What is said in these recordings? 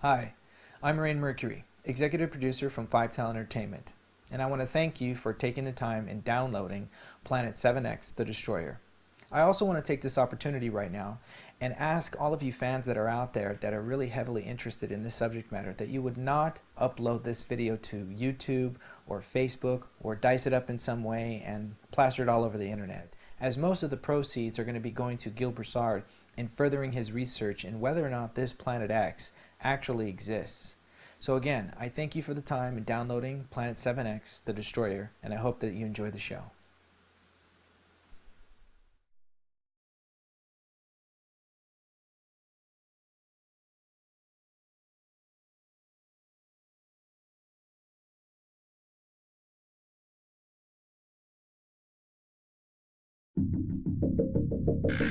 Hi, I'm Rain Mercury, executive producer from 5 Talent Entertainment, and I want to thank you for taking the time and downloading Planet 7X, The Destroyer. I also want to take this opportunity right now and ask all of you fans that are out there that are really heavily interested in this subject matter that you would not upload this video to YouTube or Facebook or dice it up in some way and plaster it all over the internet, as most of the proceeds are going to be going to Gil Broussard in furthering his research in whether or not this Planet X actually exists. So again, I thank you for the time in downloading Planet 7X, The Destroyer, and I hope that you enjoy the show.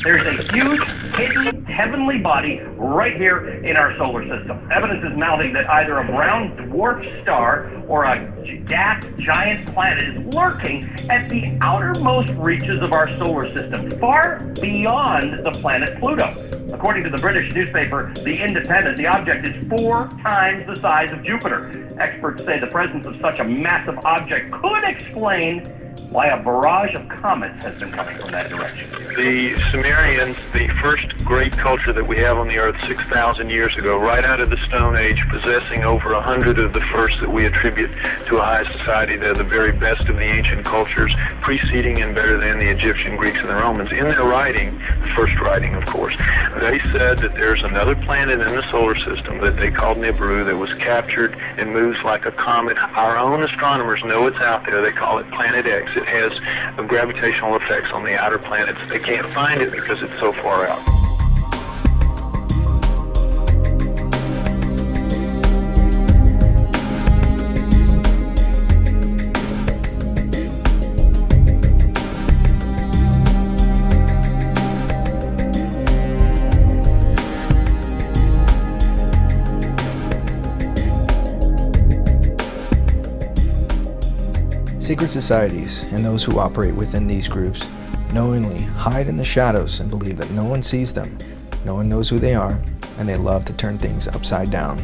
There's a huge, hidden, heavenly body right here in our solar system. Evidence is mounting that either a brown dwarf star or a gas giant planet is lurking at the outermost reaches of our solar system, far beyond the planet Pluto. According to the British newspaper The Independent, the object is 4 times the size of Jupiter. Experts say the presence of such a massive object could explain why a barrage of comets has been coming from that direction. The Sumerians, the first great culture that we have on the Earth 6,000 years ago, right out of the Stone Age, possessing over 100 of the first that we attribute to a high society. They're the very best of the ancient cultures, preceding and better than the Egyptian, Greeks, and the Romans. In their writing, the first writing, of course, they said that there's another planet in the solar system that they called Nibiru that was captured and moves like a comet. Our own astronomers know it's out there. They call it Planet X. It has gravitational effects on the outer planets. They can't find it because it's so far out. Secret societies and those who operate within these groups knowingly hide in the shadows and believe that no one sees them, no one knows who they are, and they love to turn things upside down.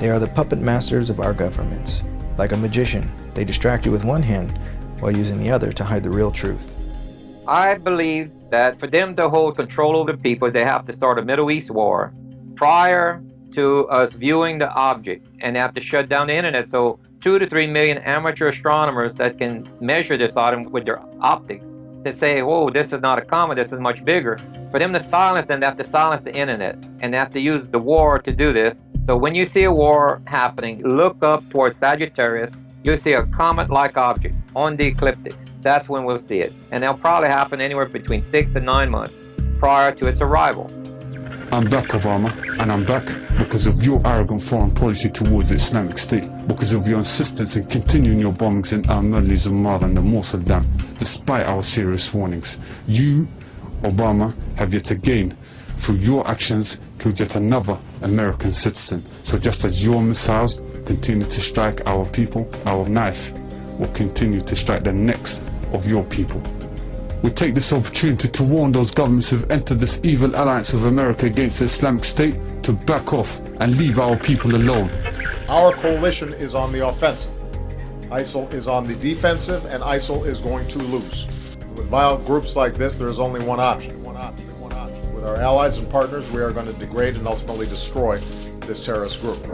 They are the puppet masters of our governments. Like a magician, they distract you with one hand while using the other to hide the real truth. I believe that for them to hold control over the people, they have to start a Middle East war prior to us viewing the object, and they have to shut down the internet so 2 to 3 million amateur astronomers that can measure this item with their optics to say, whoa, this is not a comet, this is much bigger. For them to silence them, they have to silence the internet, and they have to use the war to do this. So when you see a war happening, look up towards Sagittarius, you'll see a comet-like object on the ecliptic. That's when we'll see it. And it'll probably happen anywhere between 6 to 9 months prior to its arrival. I'm back, Obama, and I'm back because of your arrogant foreign policy towards the Islamic State, because of your insistence in continuing your bombings in Al-Madli, Zamar and the Mosul Dam, despite our serious warnings. You, Obama, have yet again, through your actions, killed yet another American citizen. So just as your missiles continue to strike our people, our knife will continue to strike the necks of your people. We take this opportunity to warn those governments who have entered this evil alliance with America against the Islamic State to back off and leave our people alone. Our coalition is on the offensive. ISIL is on the defensive, and ISIL is going to lose. With violent groups like this, there is only one option. With our allies and partners, we are going to degrade and ultimately destroy this terrorist group.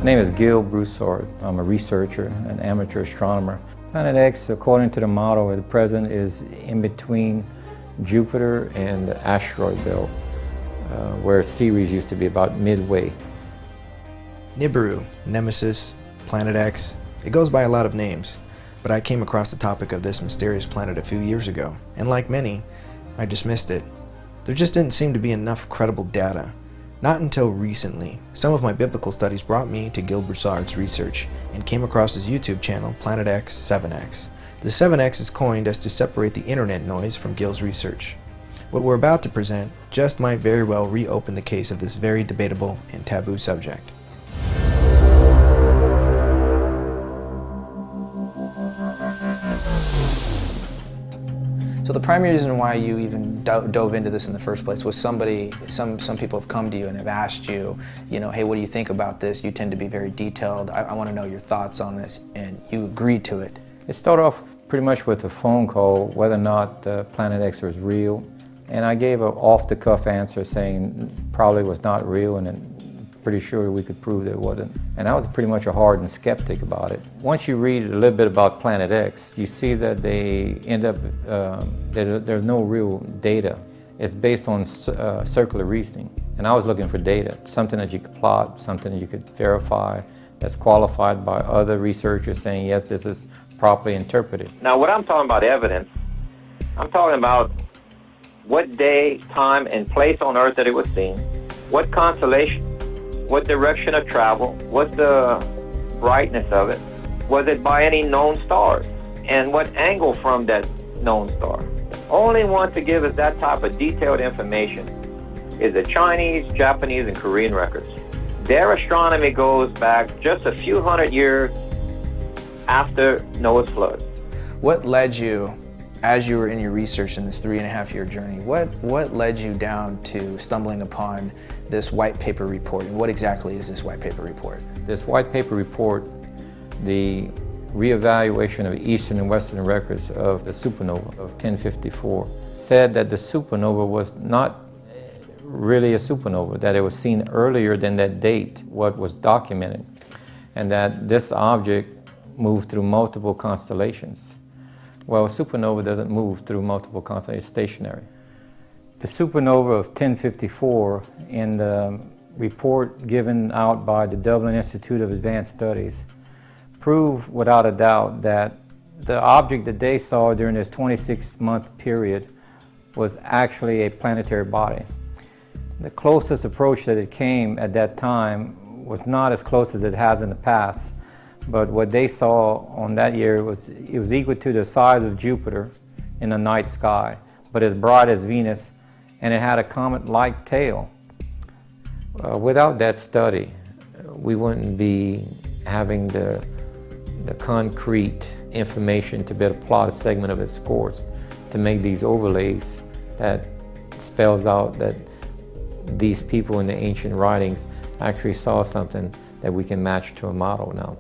name is Gil Broussard. I'm a researcher, an amateur astronomer. Planet X, according to the model at the present, is in between Jupiter and the asteroid belt, where Ceres used to be about midway. Nibiru, Nemesis, Planet X, it goes by a lot of names, but I came across the topic of this mysterious planet a few years ago, and like many, I dismissed it. There just didn't seem to be enough credible data. Not until recently, some of my biblical studies brought me to Gil Broussard's research and came across his YouTube channel, Planet X 7X. The 7X is coined as to separate the internet noise from Gil's research. What we're about to present just might very well reopen the case of this very debatable and taboo subject. So the primary reason why you even dove into this in the first place was some people have come to you and have asked you, hey, what do you think about this? You tend to be very detailed. I want to know your thoughts on this, and you agreed to it. It started off pretty much with a phone call, whether or not Planet X was real. And I gave an off-the-cuff answer saying probably was not real, and then pretty sure we could prove that it wasn't. And I was pretty much a hardened skeptic about it. Once you read a little bit about Planet X, you see that they end up, there's no real data. It's based on circular reasoning. And I was looking for data, something that you could plot, something that you could verify, that's qualified by other researchers saying, yes, this is properly interpreted. Now, when I'm talking about evidence, I'm talking about what day, time, and place on Earth that it was seen, what constellation, what direction of travel, what's the brightness of it, was it by any known stars, and what angle from that known star. Only one to give us that type of detailed information is the Chinese, Japanese, and Korean records. Their astronomy goes back just a few hundred years after Noah's flood. What led you, as you were in your research in this 3.5-year journey, what led you down to stumbling upon this white paper report, and what exactly is this white paper report? This white paper report, the reevaluation of eastern and western records of the supernova of 1054, said that the supernova was not really a supernova, that it was seen earlier than that date, what was documented, and that this object moved through multiple constellations. Well, a supernova doesn't move through multiple constellations, it's stationary. The supernova of 1054, in the report given out by the Dublin Institute of Advanced Studies, proved without a doubt that the object that they saw during this 26-month period was actually a planetary body. The closest approach that it came at that time was not as close as it has in the past, but what they saw on that year was equal to the size of Jupiter in the night sky, but as bright as Venus, and it had a comet-like tail. Without that study, we wouldn't be having the concrete information to be able to plot a segment of its course, to make these overlays that spells out that these people in the ancient writings actually saw something that we can match to a model now.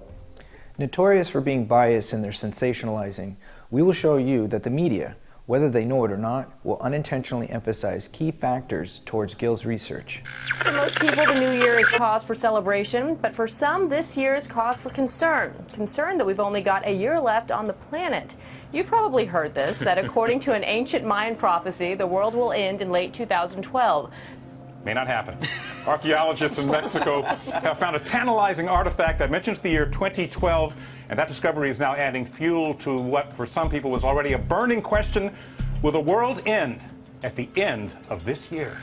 Notorious for being biased in their sensationalizing, we will show you that the media, whether they know it or not, will unintentionally emphasize key factors towards Gil's research. For most people, the new year is cause for celebration, but for some, this year is cause for concern. Concern that we've only got a year left on the planet. You've probably heard this, that according to an ancient Mayan prophecy, the world will end in late 2012. May not happen. Archaeologists in Mexico have found a tantalizing artifact that mentions the year 2012, and that discovery is now adding fuel to what for some people was already a burning question: will the world end at the end of this year?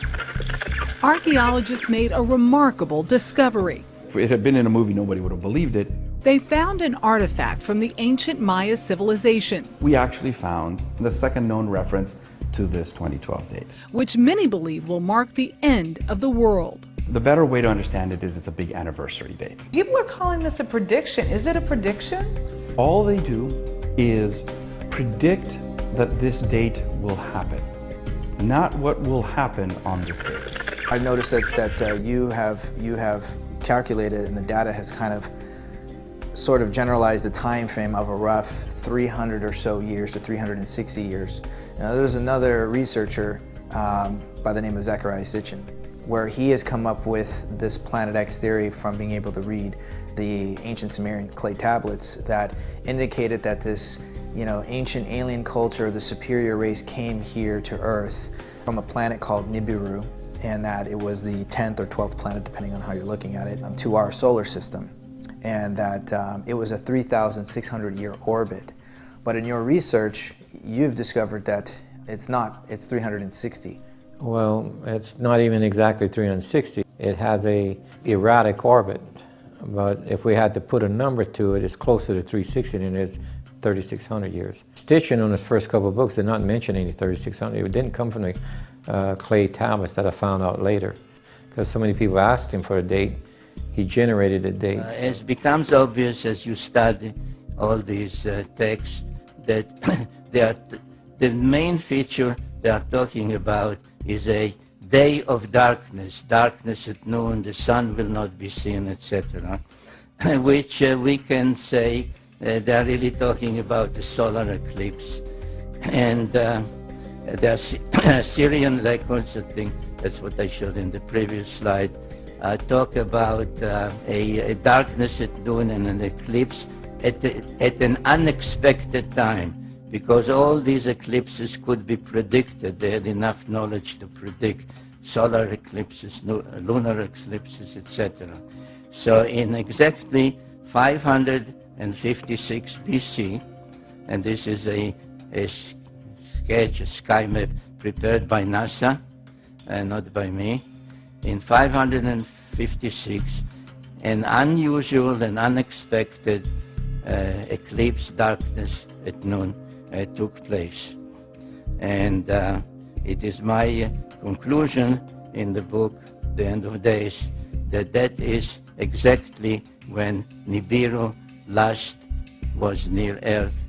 Archaeologists made a remarkable discovery. If it had been in a movie, nobody would have believed it. They found an artifact from the ancient Maya civilization. We actually found the second known reference to this 2012 date, which many believe will mark the end of the world. The better way to understand it is it's a big anniversary date. People are calling this a prediction. Is it a prediction? All they do is predict that this date will happen, not what will happen on this date. I've noticed that you have calculated, and the data has kind of sort of generalized the time frame of a rough 300 or so years to 360 years. Now, there's another researcher by the name of Zechariah Sitchin. where he has come up with this Planet X theory from being able to read the ancient Sumerian clay tablets that indicated that this, ancient alien culture, the superior race, came here to Earth from a planet called Nibiru, and that it was the 10th or 12th planet, depending on how you're looking at it, to our solar system, and that it was a 3,600 year orbit. But in your research, you've discovered that it's not, it's 360. Well, it's not even exactly 360. It has a erratic orbit, but if we had to put a number to it, it's closer to 360 than it is 3,600 years. Stitching on his first couple of books did not mention any 3,600. It didn't come from the clay tablets that I found out later. Because so many people asked him for a date, he generated a date. As becomes obvious as you study all these texts, that the main feature they are talking about is a day of darkness, darkness at noon, the sun will not be seen, etc., which we can say they are really talking about the solar eclipse. And the Syrian records, I think that's what I showed in the previous slide, talk about a darkness at noon and an eclipse at an unexpected time, because all these eclipses could be predicted. They had enough knowledge to predict solar eclipses, lunar eclipses, etc. So in exactly 556 BC, and this is a sketch, a sky map prepared by NASA, not by me, in 556, an unusual and unexpected eclipse darkness at noon took place. And it is my conclusion in the book, The End of Days, that is exactly when Nibiru last was near Earth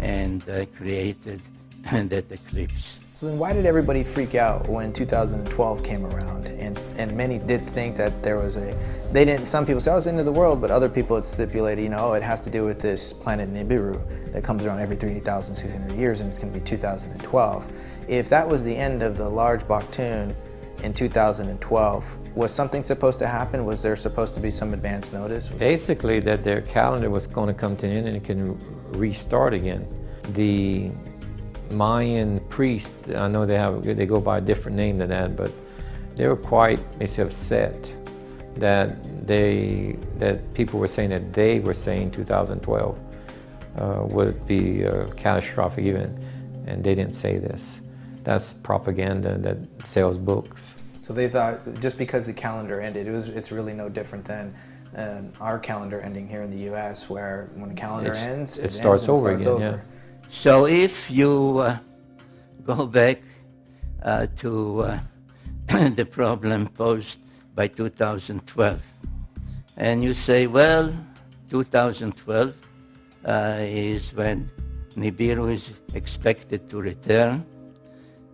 and created that eclipse. So then why did everybody freak out when 2012 came around? And many did think that there was some people say, oh, it's the end of the world, but other people had stipulated, it has to do with this planet Nibiru that comes around every 3,600 years, and it's going to be 2012. If that was the end of the large Baktun in 2012, was something supposed to happen? Was there supposed to be some advance notice? Basically, that their calendar was going to come to an end and it can restart again. The Mayan priests, I know they go by a different name than that, but they were quite upset that people were saying that they were saying 2012 would be a catastrophic event, and they didn't say this. That's propaganda that sells books. So they thought just because the calendar ended, it's really no different than our calendar ending here in the U.S., where when the calendar ends, it starts over again. Yeah. So if you go back to the problem posed by 2012, and you say, well, 2012 is when Nibiru is expected to return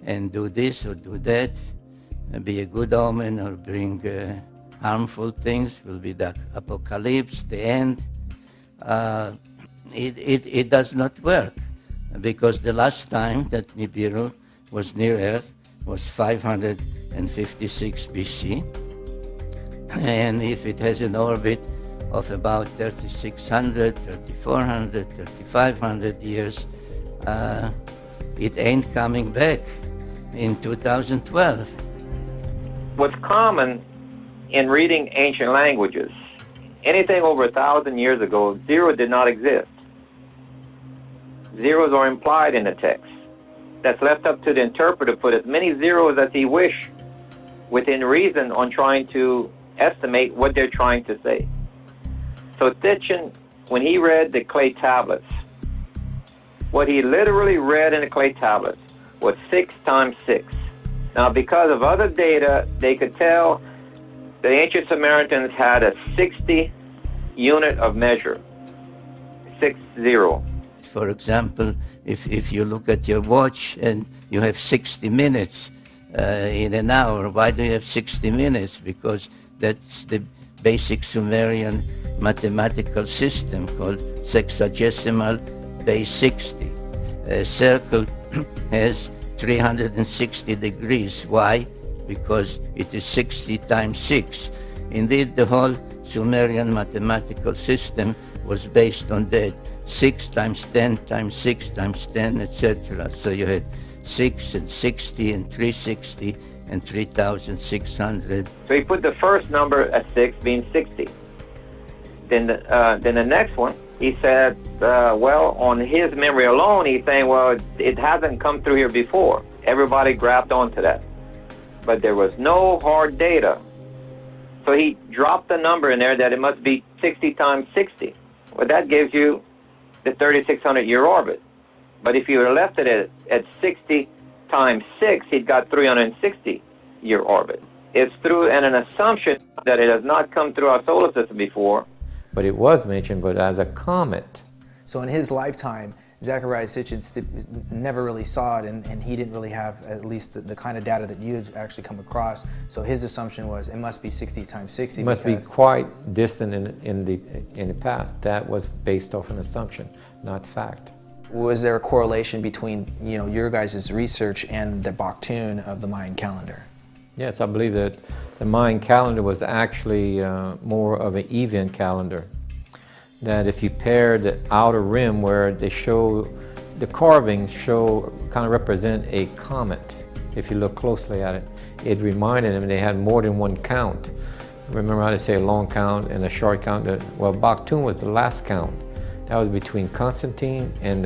and do this or do that, and be a good omen or bring harmful things, will be the apocalypse, the end. It does not work, because the last time that Nibiru was near Earth was 556 BC, and if it has an orbit of about 3,600, 3,400, 3,500 years, it ain't coming back in 2012. What's common in reading ancient languages, anything over 1,000 years ago, zero did not exist. Zeros are implied in the text. That's left up to the interpreter to put as many zeros as he wish within reason on trying to estimate what they're trying to say. So Stitchin, when he read the clay tablets, what he literally read in the clay tablets was 6 times 6. Now, because of other data, they could tell the ancient Samaritans had a 60 unit of measure, 60. For example, if you look at your watch and you have 60 minutes in an hour, why do you have 60 minutes? Because that's the basic Sumerian mathematical system called sexagesimal base 60. A circle has 360 degrees. Why? because it is 60 times 6. Indeed, the whole Sumerian mathematical system was based on that. 6 times 10 times 6 times 10, etc. So you had 6 and 60 and 360 and 3,600. So he put the first number at 6 being 60. Then the next one, he said, well, on his memory alone, he's saying, well, it hasn't come through here before. Everybody grabbed onto that. But there was no hard data. So he dropped the number in there that it must be 60 times 60. Well, that gives you the 3,600-year orbit. But if you had left it at 60 times 6, he'd got 360-year orbit. It's through an assumption that it has not come through our solar system before. But it was mentioned, but as a comet. So in his lifetime, Zecharia Sitchin never really saw it, and he didn't really have at least the kind of data that you had actually come across. So his assumption was it must be 60 times 60. It must be quite distant in the past. That was based off an assumption, not fact. Was there a correlation between your guys' research and the Baktun of the Mayan calendar? Yes, I believe that the Mayan calendar was actually more of an event calendar. That if you pair the outer rim where they show, the carvings kind of represent a comet. If you look closely at it, it reminded them they had more than one count. Remember how they say a long count and a short count? Well, Baktun was the last count. That was between Constantine and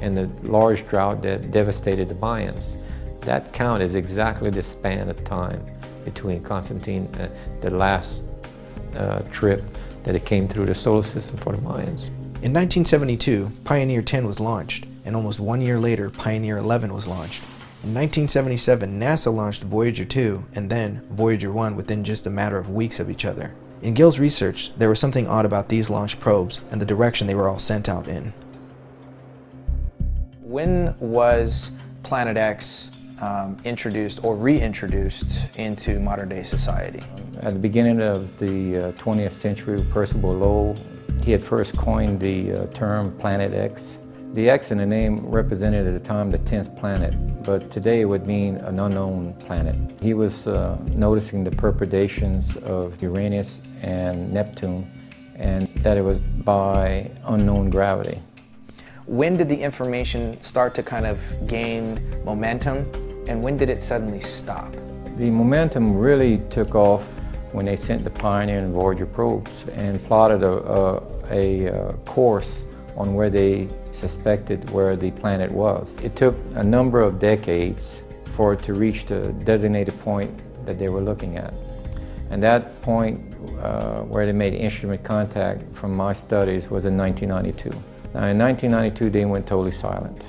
the large drought that devastated the Mayans. That count is exactly the span of time between Constantine, the last trip that it came through the solar system for the Mayans. In 1972, Pioneer 10 was launched, and almost 1 year later, Pioneer 11 was launched. In 1977, NASA launched Voyager 2 and then Voyager 1 within just a matter of weeks of each other. In Gill's research, there was something odd about these launched probes and the direction they were all sent out in. When was Planet X introduced or reintroduced into modern day society? At the beginning of the 20th century, Percival Lowell, he had first coined the term Planet X. The X in the name represented at the time the 10th planet, but today it would mean an unknown planet. He was noticing the perturbations of Uranus and Neptune, and that it was by unknown gravity. When did the information start to kind of gain momentum, and when did it suddenly stop? The momentum really took off when they sent the Pioneer and Voyager probes and plotted a course on where they suspected where the planet was. It took a number of decades for it to reach the designated point that they were looking at. And that point where they made instrument contact from my studies was in 1992. Now in 1992 they went totally silent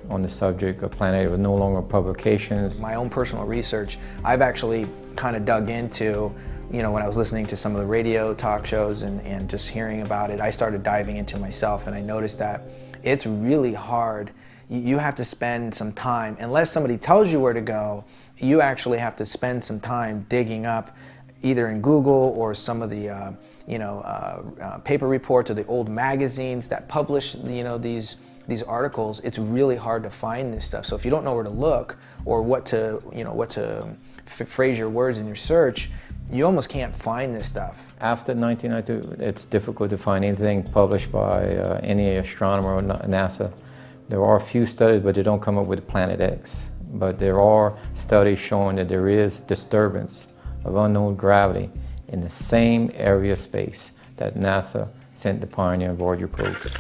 on the subject of Planeta. There were no longer publications. My own personal research, I've actually kind of dug into, when I was listening to some of the radio talk shows and just hearing about it, I started diving into myself, and I noticed that it's really hard. You have to spend some time, unless somebody tells you where to go, you actually have to spend some time digging up either in Google or some of the paper reports or the old magazines that publish these articles. It's really hard to find this stuff. So if you don't know where to look or what to phrase your words in your search, you almost can't find this stuff. After 1992, it's difficult to find anything published by any astronomer or NASA. There are a few studies, but they don't come up with Planet X. But there are studies showing that there is disturbance of unknown gravity in the same area of space that NASA sent the Pioneer and Voyager probes.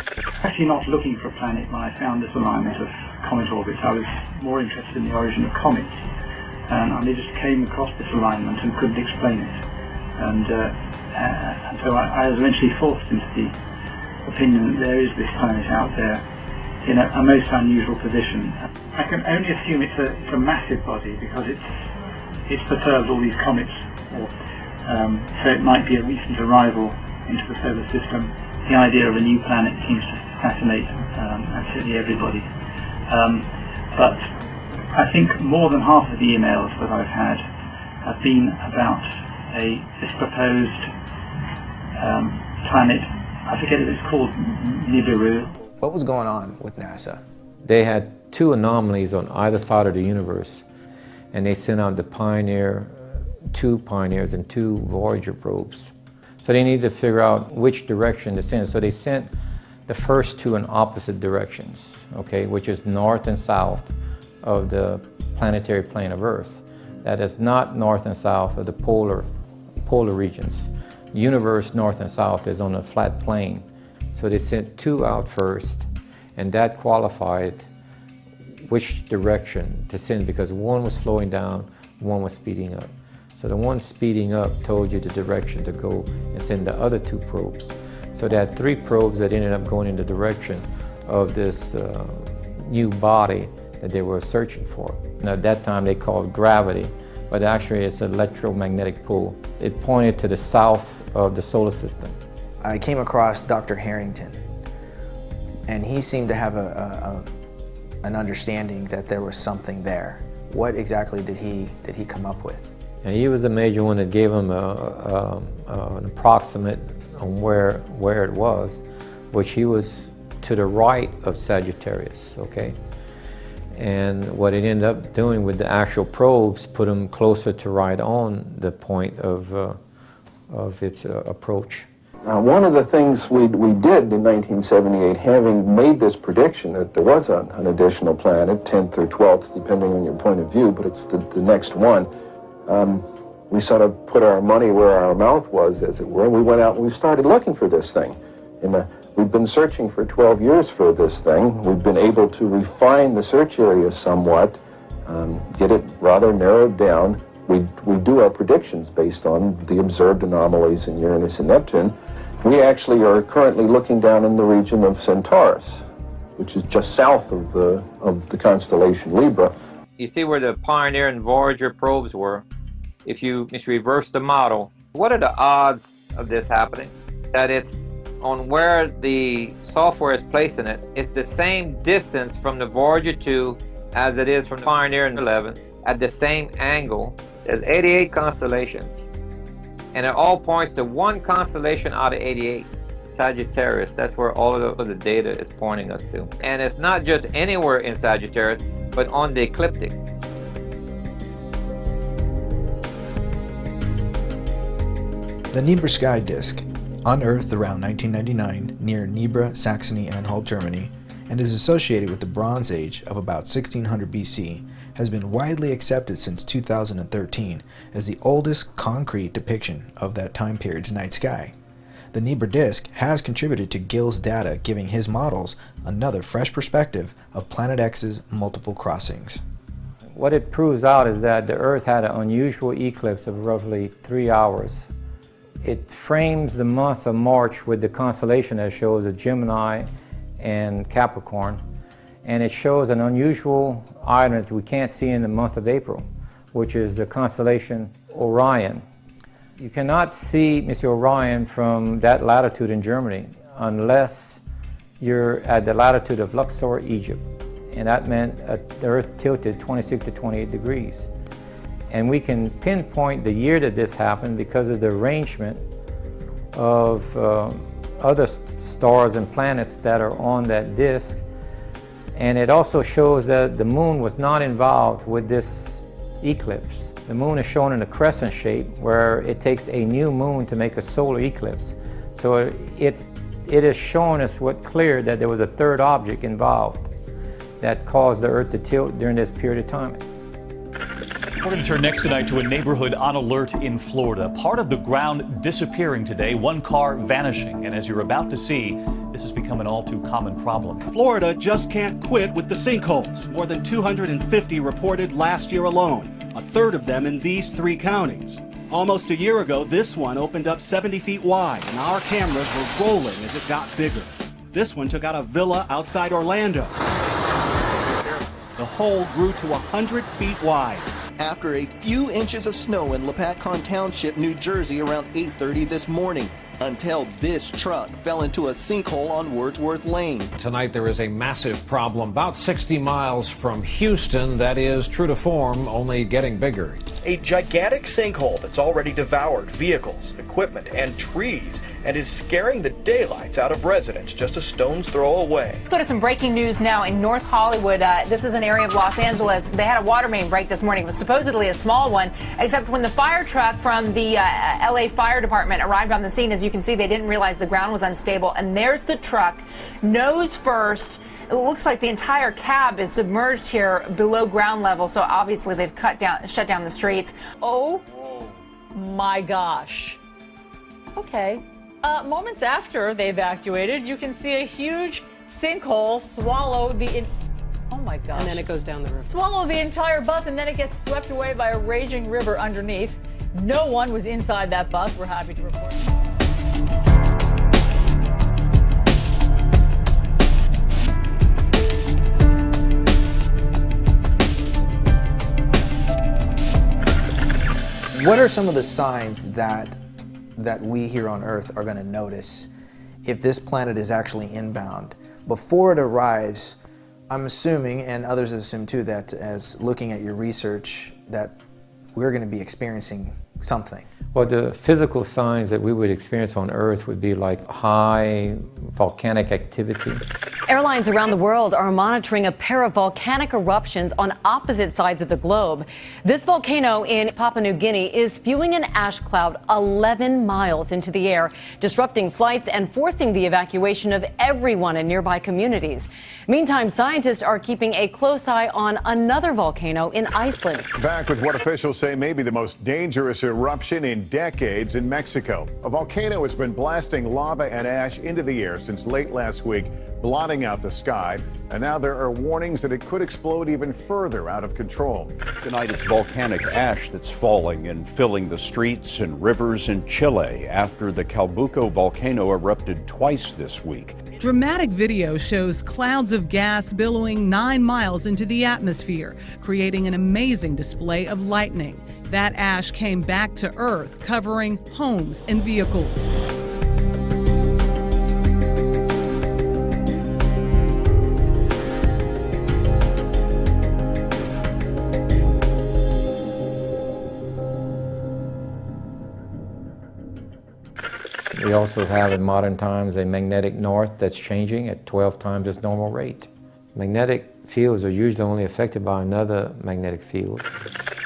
Actually not looking for a planet when I found this alignment of comet orbits. I was more interested in the origin of comets. And I just came across this alignment and couldn't explain it. And so I was eventually forced into the opinion that there is this planet out there in a most unusual position. I can only assume it's a massive body because it's perturbed all these comets. So it might be a recent arrival into the solar system. The idea of a new planet seems to fascinate absolutely everybody. But I think more than half of the emails that I've had have been about this proposed planet. I forget what it's called, Nibiru. What was going on with NASA? They had two anomalies on either side of the universe, and they sent out the Pioneer, 2 Pioneers and 2 Voyager probes. So they needed to figure out which direction to send. So they sent the first 2 in opposite directions, okay, which is north and south of the planetary plane of Earth. That is not north and south of the polar regions. Universe north and south is on a flat plane. So they sent 2 out first, and that qualified which direction to send, because one was slowing down, one was speeding up. So the one speeding up told you the direction to go and send the other 2 probes. So they had 3 probes that ended up going in the direction of this new body that they were searching for. And at that time they called gravity, but actually it's an electromagnetic pull. It pointed to the south of the solar system. I came across Dr. Harrington, and he seemed to have an understanding that there was something there. What exactly did he come up with? And he was the major one that gave him an approximate on where it was, which he was to the right of Sagittarius, okay? And what it ended up doing with the actual probes put him closer to right on the point of its approach. Now, one of the things we did in 1978, having made this prediction that there was an additional planet, 10th or 12th, depending on your point of view, but it's the next one, we sort of put our money where our mouth was, as it were, and we went out and we started looking for this thing. We've been searching for 12 years for this thing. We've been able to refine the search area somewhat, get it rather narrowed down. We do our predictions based on the observed anomalies in Uranus and Neptune. We actually are currently looking down in the region of Centaurus, which is just south of the constellation Libra. You see where the Pioneer and Voyager probes were? If you reverse the model, what are the odds of this happening? That it's on where the software is placing it, it's the same distance from the Voyager 2 as it is from the Pioneer 11 at the same angle. There's 88 constellations, and it all points to one constellation out of 88, Sagittarius. That's where all of the data is pointing us to. And it's not just anywhere in Sagittarius, but on the ecliptic. The Nebra sky disk, unearthed around 1999 near Nebra, Saxony-Anhalt, Germany, and is associated with the Bronze Age of about 1600 BC, has been widely accepted since 2013 as the oldest concrete depiction of that time period's night sky. The Nebra disk has contributed to Gill's data, giving his models another fresh perspective of Planet X's multiple crossings. What it proves out is that the Earth had an unusual eclipse of roughly 3 hours. It frames the month of March with the constellation that shows a Gemini and Capricorn, and it shows an unusual item that we can't see in the month of April, which is the constellation Orion. You cannot see Mr. Orion from that latitude in Germany unless you're at the latitude of Luxor, Egypt, and that meant the Earth tilted 26 to 28 degrees. And we can pinpoint the year that this happened because of the arrangement of other stars and planets that are on that disk. And it also shows that the moon was not involved with this eclipse. The moon is shown in a crescent shape where it takes a new moon to make a solar eclipse. So it is showing us what clear that there was a third object involved that caused the Earth to tilt during this period of time. We're going to turn next tonight to a neighborhood on alert in Florida. Part of the ground disappearing today, one car vanishing. And as you're about to see, this has become an all too common problem. Florida just can't quit with the sinkholes. More than 250 reported last year alone, a third of them in these 3 counties. Almost a year ago, this one opened up 70 feet wide, and our cameras were rolling as it got bigger. This one took out a villa outside Orlando. The hole grew to 100 feet wide. After a few inches of snow in Lapacon Township, New Jersey around 8:30 this morning, until this truck fell into a sinkhole on Wordsworth Lane. Tonight there is a massive problem about 60 miles from Houston that is true to form, only getting bigger. a gigantic sinkhole that's already devoured vehicles, equipment, and trees, and is scaring the daylights out of residents just a stone's throw away. Let's go to some breaking news now in North Hollywood. This is an area of Los Angeles. They had a water main break this morning. It was supposedly a small one, except when the fire truck from the LA Fire Department arrived on the scene, as you can see, they didn't realize the ground was unstable. And there's the truck, nose first. It looks like the entire cab is submerged here below ground level, so obviously they've shut down the streets. Oh my gosh. Okay. Moments after they evacuated, you can see a huge sinkhole swallow oh my gosh. And then it goes down the river. Swallow the entire bus, and then it gets swept away by a raging river underneath. No one was inside that bus, we're happy to report. What are some of the signs that we here on Earth are going to notice if this planet is actually inbound? Before it arrives, I'm assuming, and others assume too, that as looking at your research, that we're going to be experiencing something. Well, the physical signs that we would experience on Earth would be like high volcanic activity. Airlines around the world are monitoring a pair of volcanic eruptions on opposite sides of the globe. This volcano in Papua New Guinea is spewing an ash cloud 11 miles into the air, disrupting flights and forcing the evacuation of everyone in nearby communities. Meantime, scientists are keeping a close eye on another volcano in Iceland. Back with what officials say may be the most dangerous eruption in decades in Mexico. A volcano has been blasting lava and ash into the air since late last week, blotting out the sky. And now there are warnings that it could explode even further out of control. Tonight it's volcanic ash that's falling and filling the streets and rivers in Chile after the Calbuco volcano erupted twice this week. Dramatic video shows clouds of gas billowing 9 miles into the atmosphere, creating an amazing display of lightning. That ash came back to Earth, covering homes and vehicles. We also have in modern times a magnetic north that's changing at 12 times its normal rate. Magnetic fields are usually only affected by another magnetic field.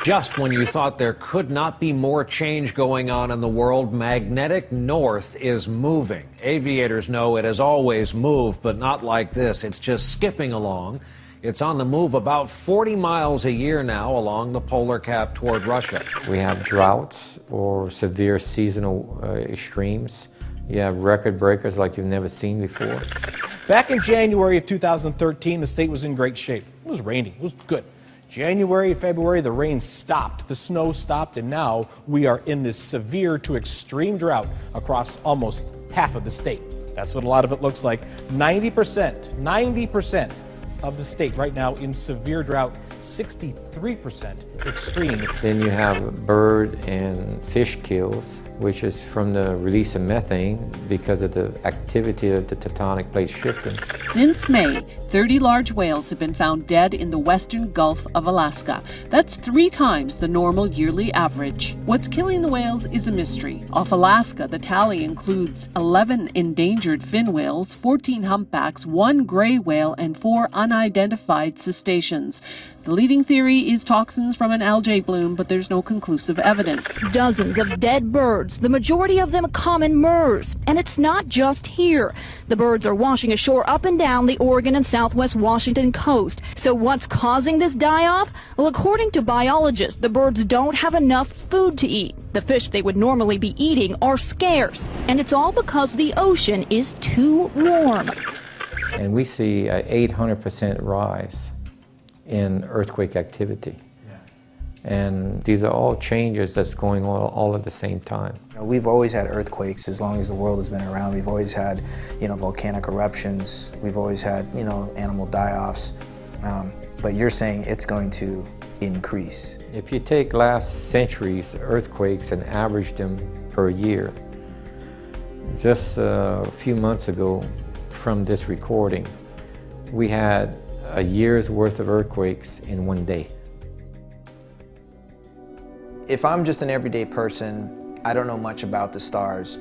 Just when you thought there could not be more change going on in the world, magnetic north is moving. Aviators know it has always moved, but not like this. It's just skipping along. It's on the move about 40 miles a year now along the polar cap toward Russia. We have droughts or severe seasonal extremes. You have record breakers like you've never seen before. Back in January of 2013, the state was in great shape. It was raining. It was good. January, February, the rain stopped, the snow stopped, and now we are in this severe to extreme drought across almost half of the state. That's what a lot of it looks like. 90% of the state right now in severe drought, 63% extreme. Then you have bird and fish kills, which is from the release of methane because of the activity of the tectonic plates shifting. Since May, 30 large whales have been found dead in the western Gulf of Alaska. That's 3 times the normal yearly average. What's killing the whales is a mystery. Off Alaska, the tally includes 11 endangered fin whales, 14 humpbacks, 1 gray whale, and 4 unidentified cetaceans. The leading theory is toxins from an algae bloom, but there's no conclusive evidence. Dozens of dead birds, the majority of them common murres. And it's not just here. The birds are washing ashore up and down the Oregon and southwest Washington coast. So what's causing this die-off? Well, according to biologists, the birds don't have enough food to eat. The fish they would normally be eating are scarce. And it's all because the ocean is too warm. And we see an 800% rise in earthquake activity. And these are all changes that's going on all at the same time. We've always had earthquakes as long as the world has been around. We've always had, volcanic eruptions. We've always had, animal die-offs. But you're saying it's going to increase. If you take last century's earthquakes and average them per year, just a few months ago from this recording, we had a year's worth of earthquakes in one day. if I'm just an everyday person, I don't know much about the stars,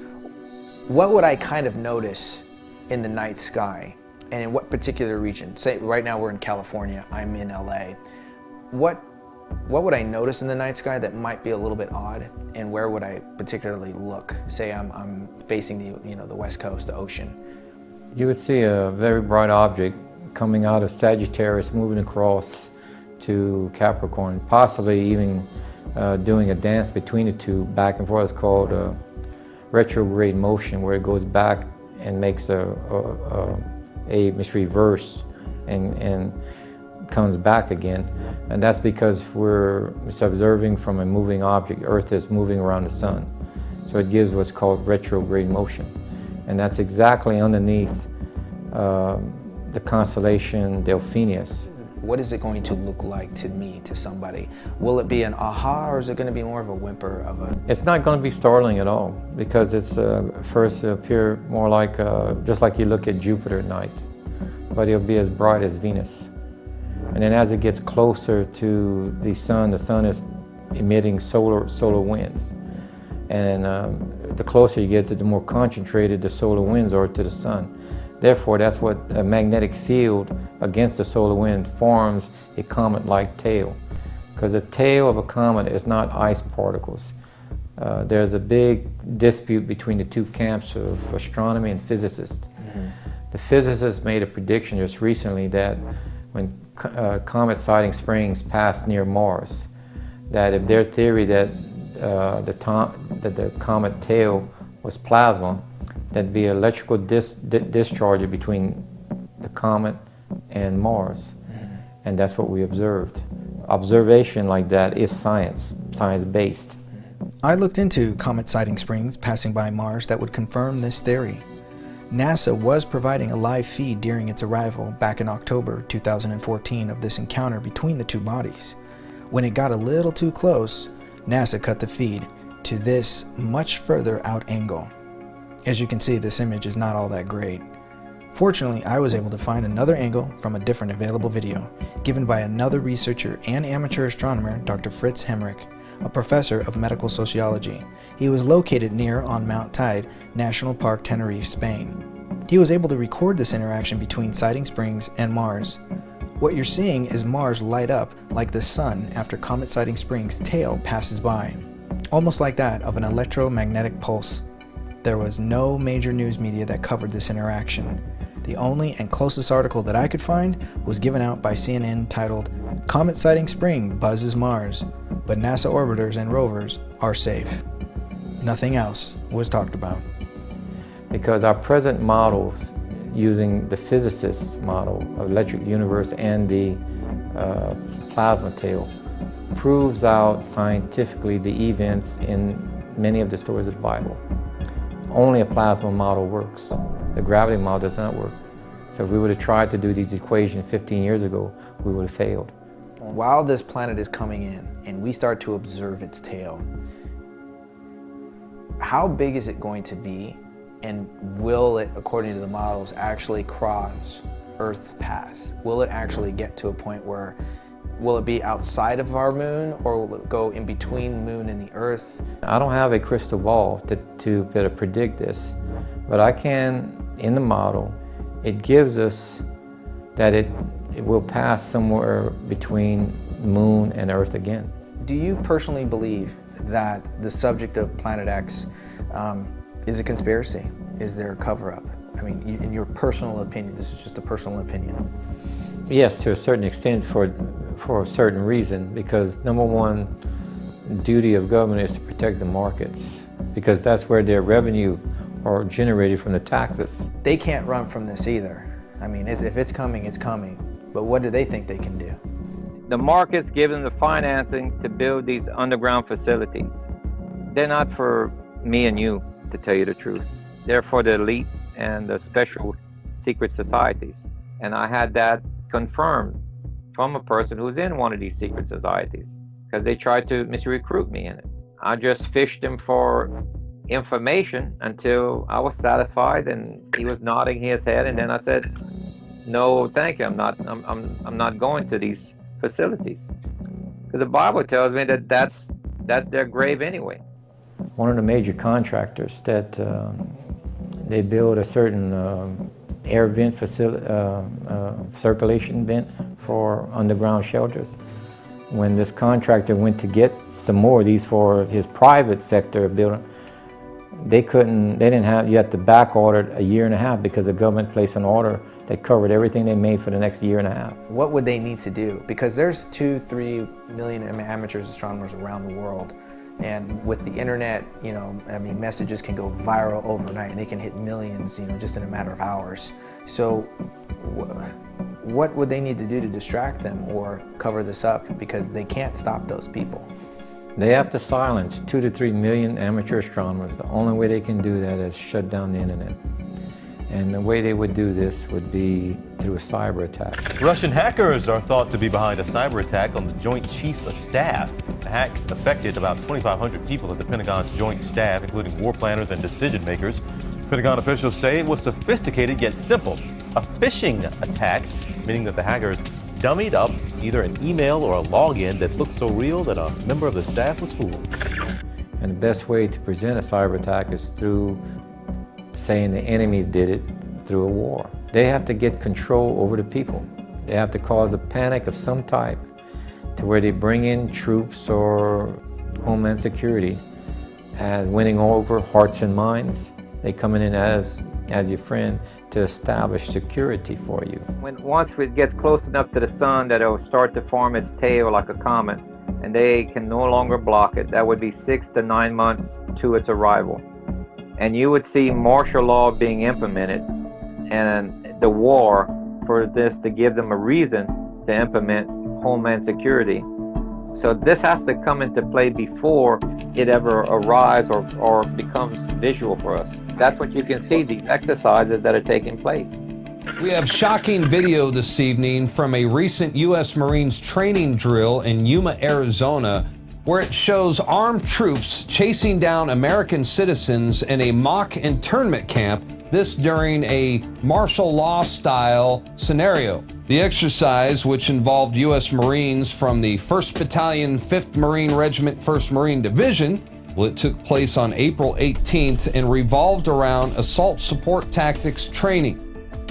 what would I kind of notice in the night sky? And in what particular region? Say right now we're in California, I'm in LA. What would I notice in the night sky that might be a little bit odd? And where would I particularly look? Say I'm facing the West Coast, the ocean. You would see a very bright object coming out of Sagittarius, moving across to Capricorn, possibly even doing a dance between the two, back and forth. It's called retrograde motion, where it goes back and makes a reverse and comes back again. And that's because it's observing from a moving object. Earth is moving around the sun. So it gives what's called retrograde motion. And that's exactly underneath the constellation Delphinius. What is it going to look like to me, to somebody? Will it be an aha, or is it going to be more of a whimper of a... It's not going to be startling at all, because it's first appear more like, just like you look at Jupiter at night, but it'll be as bright as Venus. And then as it gets closer to the sun is emitting solar winds. And the closer you get to, the more concentrated the solar winds are to the sun. Therefore, that's what a magnetic field against the solar wind forms a comet-like tail. Because the tail of a comet is not ice particles. There's a big dispute between the two camps of astronomy and physicists. Mm-hmm. The physicists made a prediction just recently that when comet sighting springs passed near Mars, that if their theory that the comet tail was plasma, there'd be electrical discharge between the comet and Mars. And that's what we observed. Observation like that is science-based. I looked into comet sighting springs passing by Mars that would confirm this theory. NASA was providing a live feed during its arrival back in October 2014 of this encounter between the two bodies. When it got a little too close, NASA cut the feed to this much further out angle. As you can see, this image is not all that great. Fortunately, I was able to find another angle from a different available video, given by another researcher and amateur astronomer, Dr. Fritz Hemmerich, a professor of medical sociology. He was located near on Mount Tide National Park, Tenerife, Spain. He was able to record this interaction between sighting springs and Mars. What you're seeing is Mars light up like the sun after comet sighting springs' tail passes by, almost like that of an electromagnetic pulse. There was no major news media that covered this interaction. The only and closest article that I could find was given out by CNN titled, "Comet Sighting Spring Buzzes Mars, but NASA orbiters and rovers are safe." Nothing else was talked about. Because our present models, using the physicist's model of electric universe and the plasma tail, proves out scientifically the events in many of the stories of the Bible. Only a plasma model works. The gravity model does not work. So if we would have tried to do these equations 15 years ago, we would have failed. While this planet is coming in and we start to observe its tail, how big is it going to be, and will it, according to the models, actually cross Earth's path? Will it actually get to a point where, will it be outside of our moon, or will it go in between moon and the Earth? I don't have a crystal ball to better predict this, but I can, in the model, it gives us that it will pass somewhere between moon and Earth again. Do you personally believe that the subject of Planet X is a conspiracy? Is there a cover-up? I mean, in your personal opinion, this is just a personal opinion. Yes, to a certain extent, for a certain reason, because number one, duty of government is to protect the markets, because that's where their revenue are generated from the taxes. They can't run from this either. I mean, if it's coming, it's coming. But what do they think they can do? The market's given the financing to build these underground facilities. They're not for me and you, to tell you the truth. They're for the elite and the special secret societies. And I had that confirmed from a person who's in one of these secret societies, because they tried to misrecruit me in it. I just fished him for information until I was satisfied, and he was nodding his head, and then I said, no, thank you, I'm not going to these facilities. Because the Bible tells me that that's that's their grave anyway. One of the major contractors that they build a certain air vent facility, circulation vent for underground shelters. When this contractor went to get some more of these for his private sector building, they didn't have, you had to back order a year and a half because the government placed an order that covered everything they made for the next year and a half. What would they need to do? Because there's 2-3 million amateurs astronomers around the world. And with the internet, you know, I mean, messages can go viral overnight and they can hit millions, you know, just in a matter of hours. So what would they need to do to distract them or cover this up? Because they can't stop those people. They have to silence 2 to 3 million amateur astronomers. The only way they can do that is shut down the internet. And the way they would do this would be through a cyber attack. Russian hackers are thought to be behind a cyber attack on the Joint Chiefs of Staff. The hack affected about 2,500 people at the Pentagon's Joint Staff, including war planners and decision makers. Pentagon officials say it was sophisticated yet simple. A phishing attack, meaning that the hackers dummied up either an email or a login that looked so real that a member of the staff was fooled. And the best way to present a cyber attack is through saying the enemy did it through a war. They have to get control over the people. They have to cause a panic of some type to where they bring in troops or Homeland Security and winning over hearts and minds. They come in as your friend to establish security for you. Once it gets close enough to the sun that it will start to form its tail like a comet, and they can no longer block it, that would be 6 to 9 months to its arrival. And you would see martial law being implemented and the war for this to give them a reason to implement Homeland Security. So this has to come into play before it ever arrives or becomes visual for us. That's what you can see, these exercises that are taking place. We have shocking video this evening from a recent U.S. Marines training drill in Yuma, Arizona, where it shows armed troops chasing down American citizens in a mock internment camp, this during a martial law style scenario. The exercise, which involved U.S. Marines from the 1st Battalion, 5th Marine Regiment, 1st Marine Division, well, it took place on April 18th and revolved around assault support tactics training.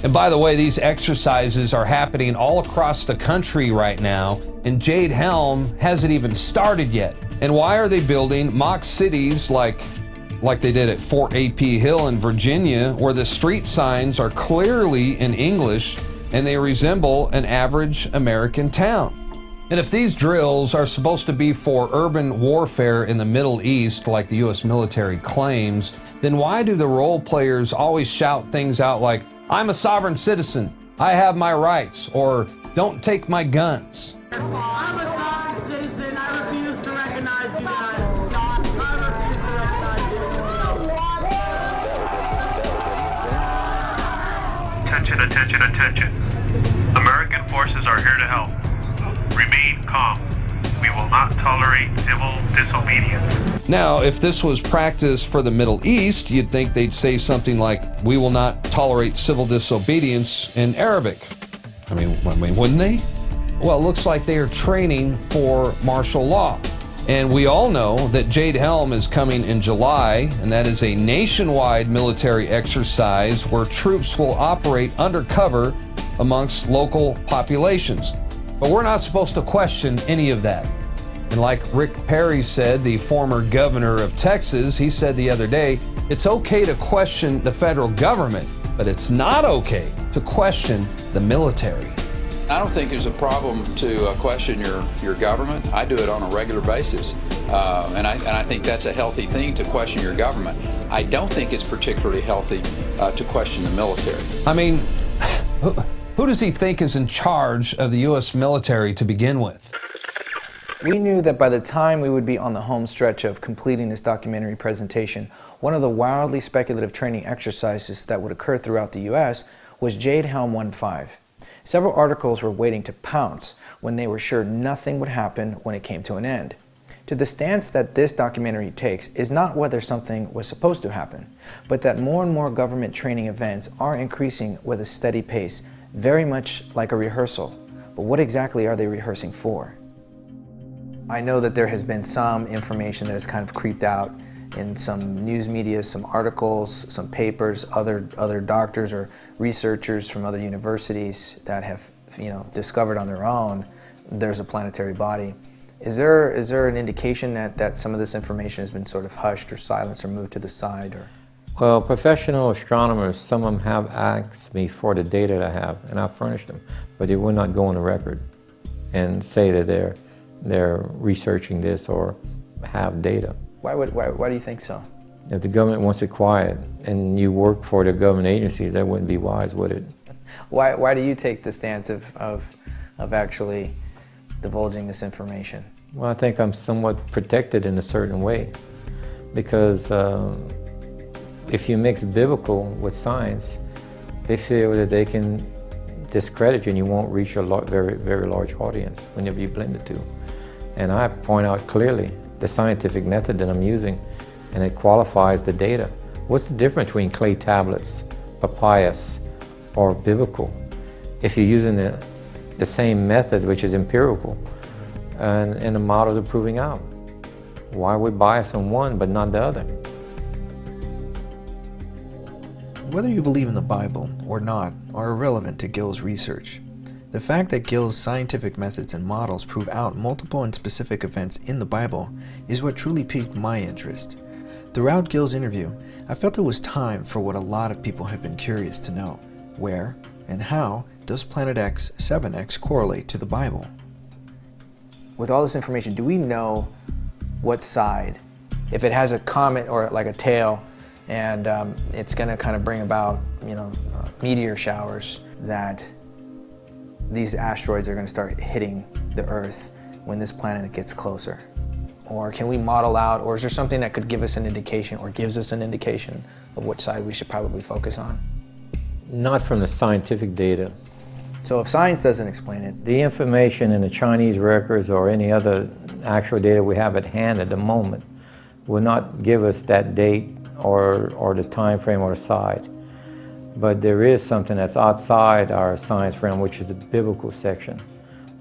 And by the way, these exercises are happening all across the country right now, and Jade Helm hasn't even started yet. And why are they building mock cities like they did at Fort A.P. Hill in Virginia, where the street signs are clearly in English and they resemble an average American town? And if these drills are supposed to be for urban warfare in the Middle East, like the U.S. military claims, then why do the role players always shout things out like, "I'm a sovereign citizen, I have my rights," or "Don't take my guns"? I'm a sovereign citizen, I refuse to recognize you guys. Attention, attention, attention. American forces are here to help. Remain calm. We will not tolerate civil disobedience. Now, if this was practice for the Middle East, you'd think they'd say something like, "We will not tolerate civil disobedience" in Arabic. I mean, wouldn't they? Well, it looks like they are training for martial law. And we all know that Jade Helm is coming in July, and that is a nationwide military exercise where troops will operate undercover amongst local populations. But we're not supposed to question any of that. And like Rick Perry said, the former governor of Texas, he said the other day, it's okay to question the federal government, but it's not okay to question the military. I don't think there's a problem to question your government. I do it on a regular basis, and I think that's a healthy thing to question your government. I don't think it's particularly healthy to question the military. I mean, who does he think is in charge of the U.S. military to begin with? We knew that by the time we would be on the home stretch of completing this documentary presentation, one of the wildly speculative training exercises that would occur throughout the U.S. was Jade Helm 1-5. Several articles were waiting to pounce when they were sure nothing would happen when it came to an end. To the stance that this documentary takes is not whether something was supposed to happen, but that more and more government training events are increasing with a steady pace, very much like a rehearsal. But what exactly are they rehearsing for? I know that there has been some information that has kind of creeped out in some news media, some articles, some papers, other doctors or researchers from other universities that have, discovered on their own there's a planetary body. Is there an indication that some of this information has been sort of hushed or silenced or moved to the side? Or? Well, professional astronomers, some of them have asked me for the data that I have, and I've furnished them, but they will not go on the record and say that they're researching this or have data. Why do you think so? If the government wants it quiet and you work for the government agencies, that wouldn't be wise, would it? Why do you take the stance of actually divulging this information? Well, I think I'm somewhat protected in a certain way, because if you mix biblical with science, they feel that they can discredit you and you won't reach a very, very large audience whenever you blend the two. And I point out clearly the scientific method that I'm using, and it qualifies the data. What's the difference between clay tablets, papyrus, or biblical? If you're using the same method, which is empirical, and the models are proving out. Why would bias on one but not the other? Whether you believe in the Bible or not are irrelevant to Gill's research. The fact that Gill's scientific methods and models prove out multiple and specific events in the Bible is what truly piqued my interest. Throughout Gill's interview, I felt it was time for what a lot of people have been curious to know. Where and how does Planet X 7X correlate to the Bible? With all this information, do we know what side, if it has a comet or like a tail, and it's going to kind of bring about, meteor showers, that these asteroids are going to start hitting the Earth when this planet gets closer? Or can we model out, or is there something that could give us an indication or gives us an indication of which side we should probably focus on? Not from the scientific data. So if science doesn't explain it? The information in the Chinese records or any other actual data we have at hand at the moment will not give us that date or the time frame or the side. But there is something that's outside our science realm, which is the biblical section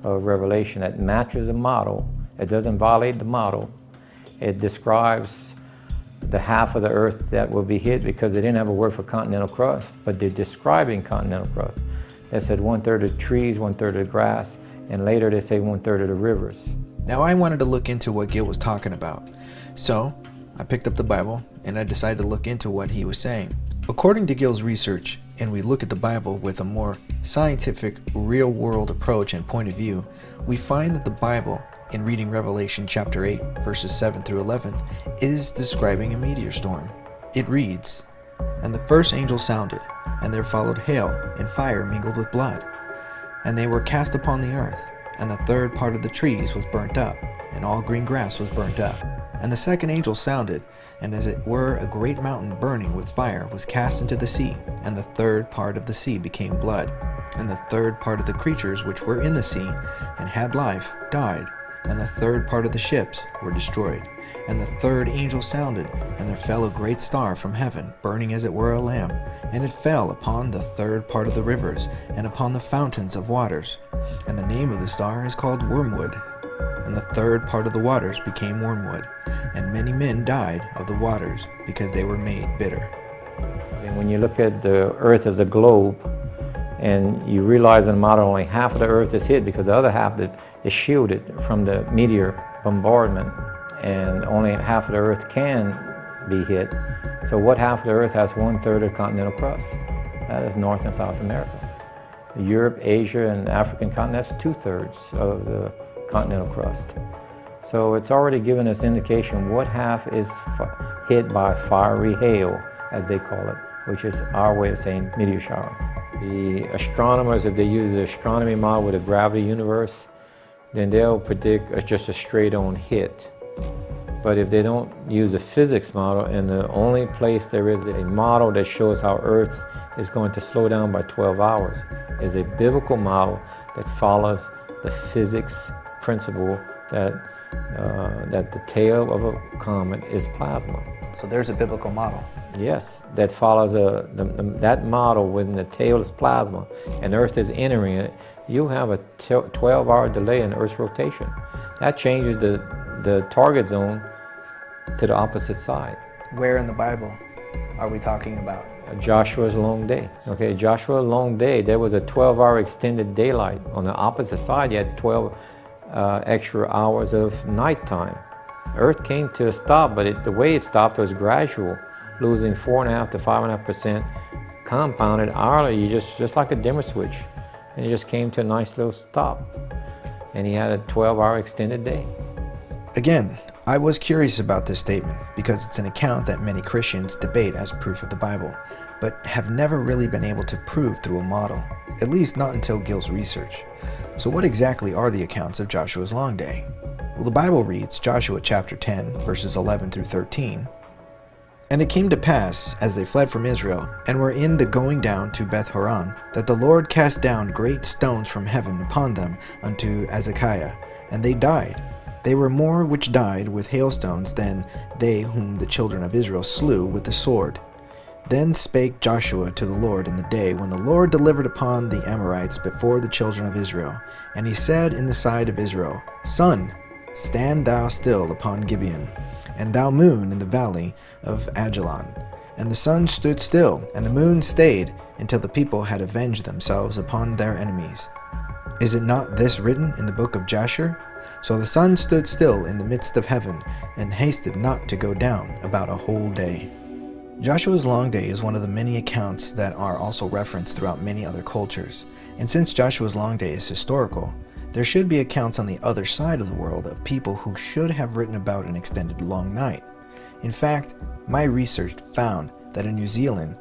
of Revelation, that matches the model. It doesn't violate the model. It describes the half of the Earth that will be hit, because they didn't have a word for continental crust, but they're describing continental crust. They said 1/3 of the trees, 1/3 of the grass, and later they say 1/3 of the rivers. Now I wanted to look into what Gill was talking about. So I picked up the Bible and I decided to look into what he was saying. According to Gill's research, and we look at the Bible with a more scientific, real-world approach and point of view, we find that the Bible, in reading Revelation chapter 8, verses 7 through 11, is describing a meteor storm. It reads, "And the first angel sounded, and there followed hail and fire mingled with blood. And they were cast upon the earth, and the third part of the trees was burnt up, and all green grass was burnt up. And the second angel sounded, and as it were a great mountain burning with fire was cast into the sea, and the third part of the sea became blood. And the third part of the creatures which were in the sea and had life died, and the third part of the ships were destroyed. And the third angel sounded, and there fell a great star from heaven, burning as it were a lamp, and it fell upon the third part of the rivers, and upon the fountains of waters. And the name of the star is called Wormwood. And the third part of the waters became wormwood, and many men died of the waters, because they were made bitter." And when you look at the Earth as a globe, and you realize in the model only half of the Earth is hit, because the other half is shielded from the meteor bombardment, and only half of the Earth can be hit. So what half of the Earth has 1/3 of the continental crust? That is North and South America. Europe, Asia, and the African continent, that's 2/3 of the continental crust. So it's already given us indication what half is hit by fiery hail, as they call it, which is our way of saying meteor shower. The astronomers, if they use the astronomy model with a gravity universe, then they'll predict just a straight-on hit. But if they don't use a physics model, and the only place there is a model that shows how Earth is going to slow down by 12 hours is a biblical model that follows the physics principle that that the tail of a comet is plasma. So there's a biblical model. Yes, that follows that model when the tail is plasma and Earth is entering it. You have a 12-hour delay in Earth's rotation. That changes the target zone to the opposite side. Where in the Bible are we talking about? Joshua's long day. Okay, Joshua's long day, there was a 12-hour extended daylight. On the opposite side, you had 12 extra hours of nighttime. Earth came to a stop, but the way it stopped was gradual, losing 4.5 to 5.5% compounded hourly, just like a dimmer switch. And it just came to a nice little stop. And he had a 12-hour extended day. Again, I was curious about this statement because it's an account that many Christians debate as proof of the Bible, but have never really been able to prove through a model, at least not until Gil's research. So what exactly are the accounts of Joshua's long day? Well, the Bible reads, Joshua chapter 10, verses 11 through 13. And it came to pass, as they fled from Israel, and were in the going down to Beth-horon, that the Lord cast down great stones from heaven upon them unto Azekah, and they died. They were more which died with hailstones than they whom the children of Israel slew with the sword. Then spake Joshua to the Lord in the day when the Lord delivered upon the Amorites before the children of Israel. And he said in the sight of Israel, Sun, stand thou still upon Gibeon, and thou moon in the valley of Ajalon. And the sun stood still, and the moon stayed, until the people had avenged themselves upon their enemies. Is it not this written in the book of Jasher? So the sun stood still in the midst of heaven, and hasted not to go down about a whole day. Joshua's long day is one of the many accounts that are also referenced throughout many other cultures. And since Joshua's long day is historical, there should be accounts on the other side of the world of people who should have written about an extended long night. In fact, my research found that in New Zealand,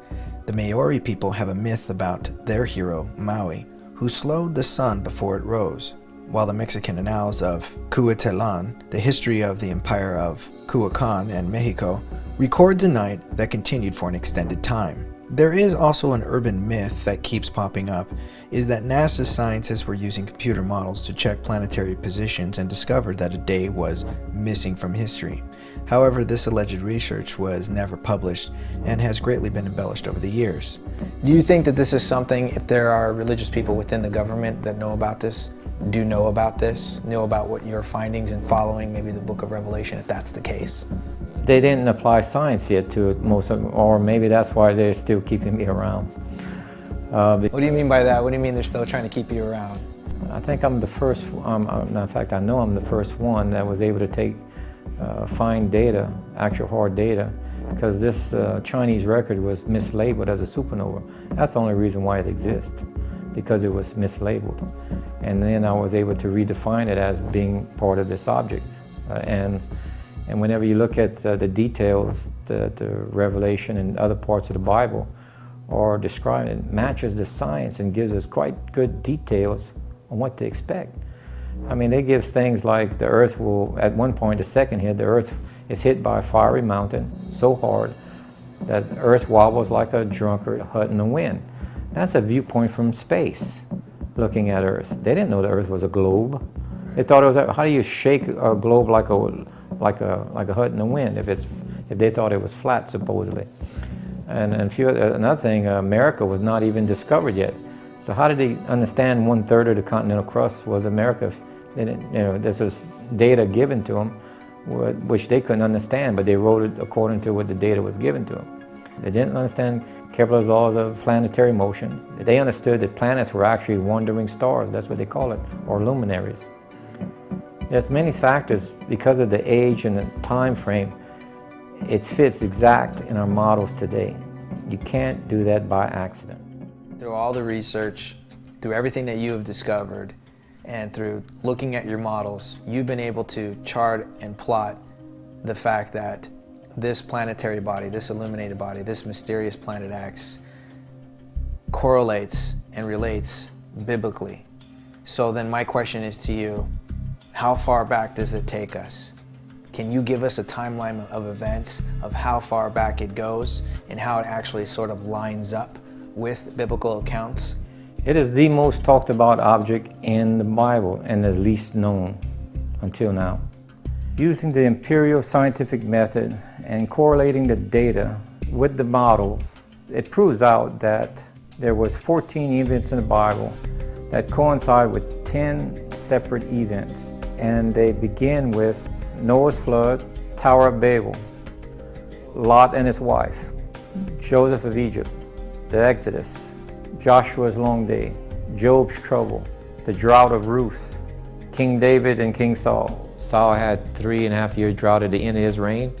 the Maori people have a myth about their hero, Maui, who slowed the sun before it rose, while the Mexican annals of Cuauhtelan, the history of the empire of Cuacan and Mexico, records a night that continued for an extended time. There is also an urban myth that keeps popping up, is that NASA's scientists were using computer models to check planetary positions and discovered that a day was missing from history. However, this alleged research was never published and has greatly been embellished over the years. Do you think that this is something, if there are religious people within the government that know about this, know about what your findings and following maybe the book of Revelation, if that's the case? They didn't apply science yet to it, most of them, or maybe that's why they're still keeping me around. What do you mean by that? What do you mean they're still trying to keep you around? I think I'm the first, in fact I know I'm the first one that was able to take fine data, actual hard data, because this Chinese record was mislabeled as a supernova. That's the only reason why it exists, because it was mislabeled. And then I was able to redefine it as being part of this object. And whenever you look at the details, the Revelation and other parts of the Bible are describing, it matches the science and gives us quite good details on what to expect. I mean, they give things like the Earth will, at one point, the second hit, the Earth is hit by a fiery mountain so hard that the Earth wobbles like a drunkard hut in the wind. That's a viewpoint from space, looking at Earth. They didn't know the Earth was a globe. They thought it was, how do you shake a globe like a hut in the wind if they thought it was flat, supposedly. And another thing, America was not even discovered yet. So how did they understand 1/3 of the continental crust was America? They didn't, this was data given to them, which they couldn't understand, but they wrote it according to what the data was given to them. They didn't understand Kepler's laws of planetary motion. They understood that planets were actually wandering stars, that's what they call it, or luminaries. There's many factors because of the age and the time frame. It fits exact in our models today. You can't do that by accident. Through all the research, through everything that you have discovered, and through looking at your models, you've been able to chart and plot the fact that this planetary body, this illuminated body, this mysterious planet X correlates and relates biblically. So then my question is to you, how far back does it take us? Can you give us a timeline of events of how far back it goes and how it actually sort of lines up with biblical accounts? It is the most talked about object in the Bible and the least known until now. Using the empirical scientific method and correlating the data with the model, it proves out that there was 14 events in the Bible that coincide with 10 separate events. And they begin with Noah's flood, Tower of Babel, Lot and his wife, Joseph of Egypt, the Exodus, Joshua's long day, Job's trouble, the drought of Ruth, King David and King Saul. Saul had 3.5-year drought at the end of his reign.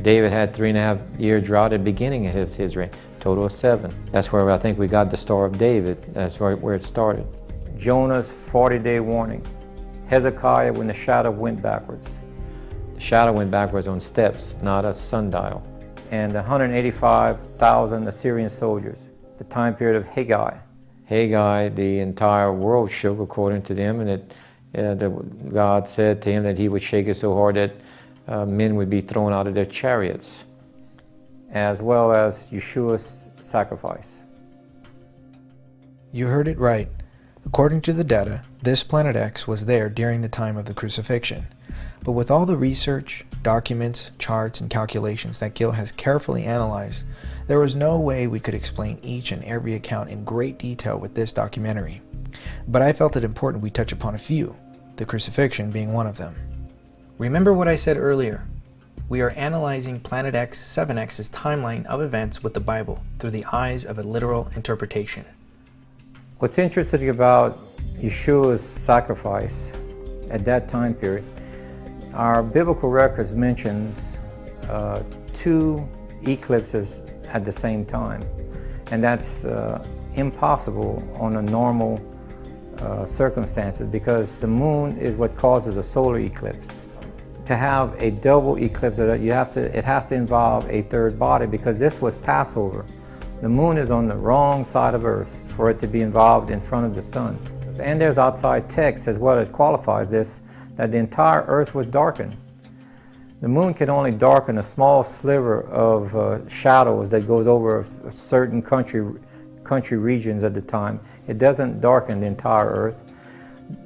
David had 3.5-year drought at the beginning of his reign. Total of 7. That's where I think we got the Star of David. That's where it started. Jonah's 40-day warning. Hezekiah when the shadow went backwards. The shadow went backwards on steps, not a sundial. And 185,000 Assyrian soldiers. The time period of Haggai. Haggai, the entire world shook according to them, and God said to him that he would shake it so hard that men would be thrown out of their chariots, as well as Yeshua's sacrifice. You heard it right. According to the data, this Planet X was there during the time of the crucifixion. But with all the research, documents, charts, and calculations that Gil has carefully analyzed, there was no way we could explain each and every account in great detail with this documentary. But I felt it important we touch upon a few, the crucifixion being one of them. Remember what I said earlier. We are analyzing Planet X 7X's timeline of events with the Bible through the eyes of a literal interpretation. What's interesting about Yeshua's sacrifice at that time period, our biblical records mentions 2 eclipses at the same time, and that's impossible on a normal circumstances, because the moon is what causes a solar eclipse. To have a double eclipse, it has to involve a third body, because this was Passover. The moon is on the wrong side of Earth for it to be involved in front of the sun. And there's outside text as well that qualifies this, that the entire Earth was darkened. The moon can only darken a small sliver of shadows that goes over a certain country regions at the time. It doesn't darken the entire Earth.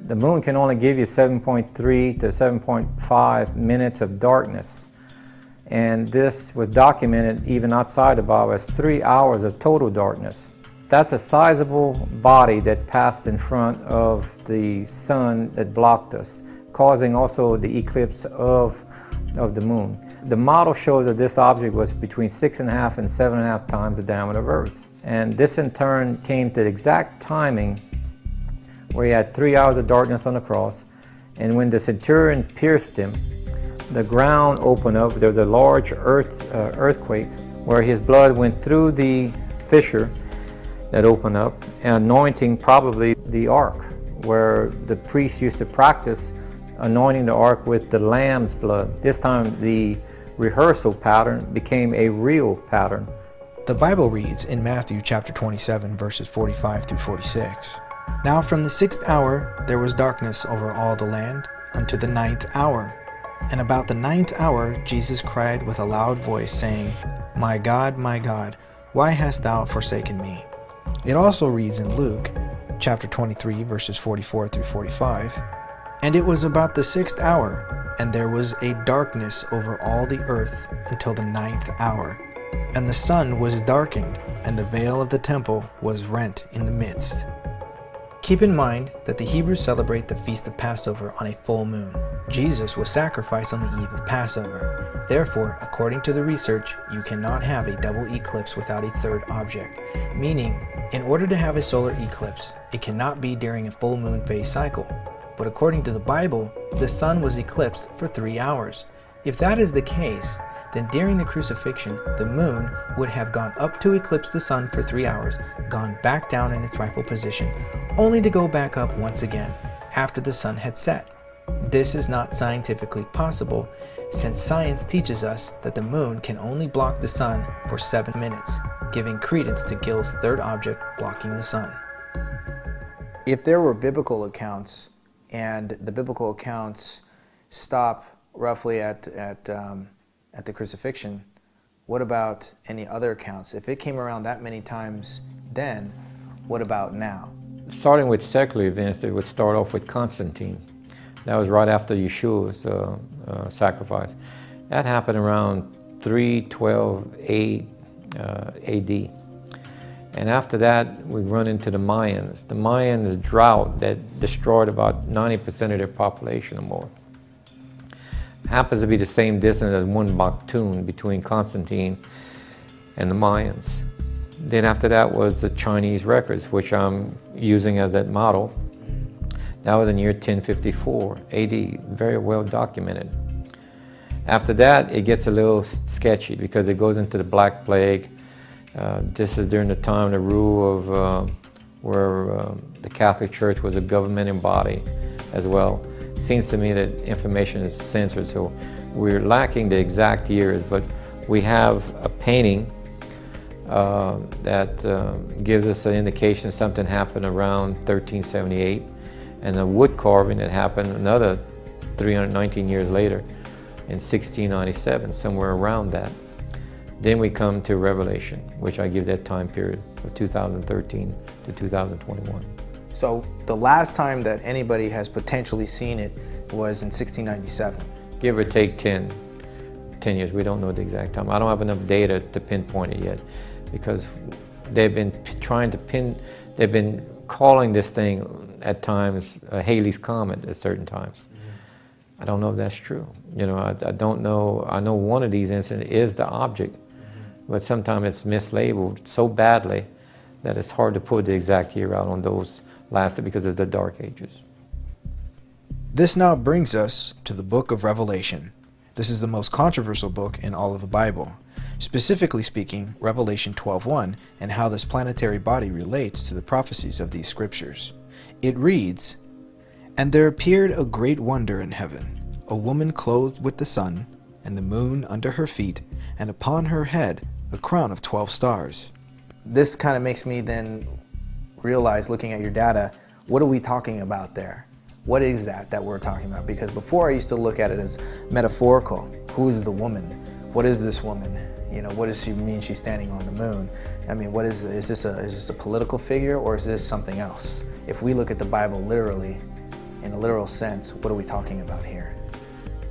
The moon can only give you 7.3 to 7.5 minutes of darkness. And this was documented even outside the Bible as 3 hours of total darkness. That's a sizable body that passed in front of the sun that blocked us, causing also the eclipse of the moon. The model shows that this object was between 6.5 and 7.5 times the diameter of Earth. And this in turn came to the exact timing where he had 3 hours of darkness on the cross. And when the centurion pierced him, the ground opened up. There was a large earthquake where his blood went through the fissure that opened up, anointing probably the ark, where the priests used to practice anointing the ark with the lamb's blood. This time the rehearsal pattern became a real pattern. The Bible reads in Matthew chapter 27 verses 45 through 46. Now from the 6th hour there was darkness over all the land unto the 9th hour. And about the 9th hour Jesus cried with a loud voice, saying, my God, why hast thou forsaken me? It also reads in Luke chapter 23 verses 44 through 45. And it was about the 6th hour, and there was a darkness over all the earth until the 9th hour. And the sun was darkened, and the veil of the temple was rent in the midst. Keep in mind that the Hebrews celebrate the Feast of Passover on a full moon. Jesus was sacrificed on the eve of Passover. Therefore, according to the research, you cannot have a double eclipse without a third object. Meaning, in order to have a solar eclipse, it cannot be during a full moon phase cycle. But according to the Bible, the sun was eclipsed for 3 hours. If that is the case, then during the crucifixion, the moon would have gone up to eclipse the sun for 3 hours, gone back down in its rightful position, only to go back up once again after the sun had set. This is not scientifically possible, since science teaches us that the moon can only block the sun for 7 minutes, giving credence to Gil's third object blocking the sun. If there were biblical accounts, and the biblical accounts stop roughly at the crucifixion, what about any other accounts? If it came around that many times then, what about now? Starting with secular events, they would start off with Constantine. That was right after Yeshua's sacrifice. That happened around 312 AD. And after that, we run into the Mayans. The Mayans drought that destroyed about 90% of their population or more. Happens to be the same distance as one Baktun between Constantine and the Mayans. Then after that was the Chinese records, which I'm using as that model. That was in the year 1054 AD, very well documented. After that, it gets a little sketchy because it goes into the Black Plague. This is during the time of the rule of where the Catholic Church was a governing body as well. It seems to me that information is censored, so we're lacking the exact years, but we have a painting that gives us an indication something happened around 1378, and a wood carving that happened another 319 years later in 1697, somewhere around that. Then we come to Revelation, which I give that time period of 2013 to 2021. So the last time that anybody has potentially seen it was in 1697. Give or take 10 years. We don't know the exact time. I don't have enough data to pinpoint it yet because they've been trying to they've been calling this thing at times Halley's Comet at certain times. I don't know if that's true. You know, I don't know. I know one of these incidents is the object, but sometimes it's mislabeled so badly that it's hard to put the exact year out on those lasted because of the Dark Ages. This now brings us to the book of Revelation. This is the most controversial book in all of the Bible. Specifically speaking, Revelation 12:1 and how this planetary body relates to the prophecies of these scriptures. It reads, "And there appeared a great wonder in heaven, a woman clothed with the sun, and the moon under her feet, and upon her head a crown of 12 stars." This kind of makes me then realize, looking at your data, what are we talking about there? What is that we're talking about? Because before I used to look at it as metaphorical. Who's the woman? What is this woman? You know, what does she mean she's standing on the moon? I mean, what is this a political figure, or is this something else? If we look at the Bible literally, in a literal sense, what are we talking about here?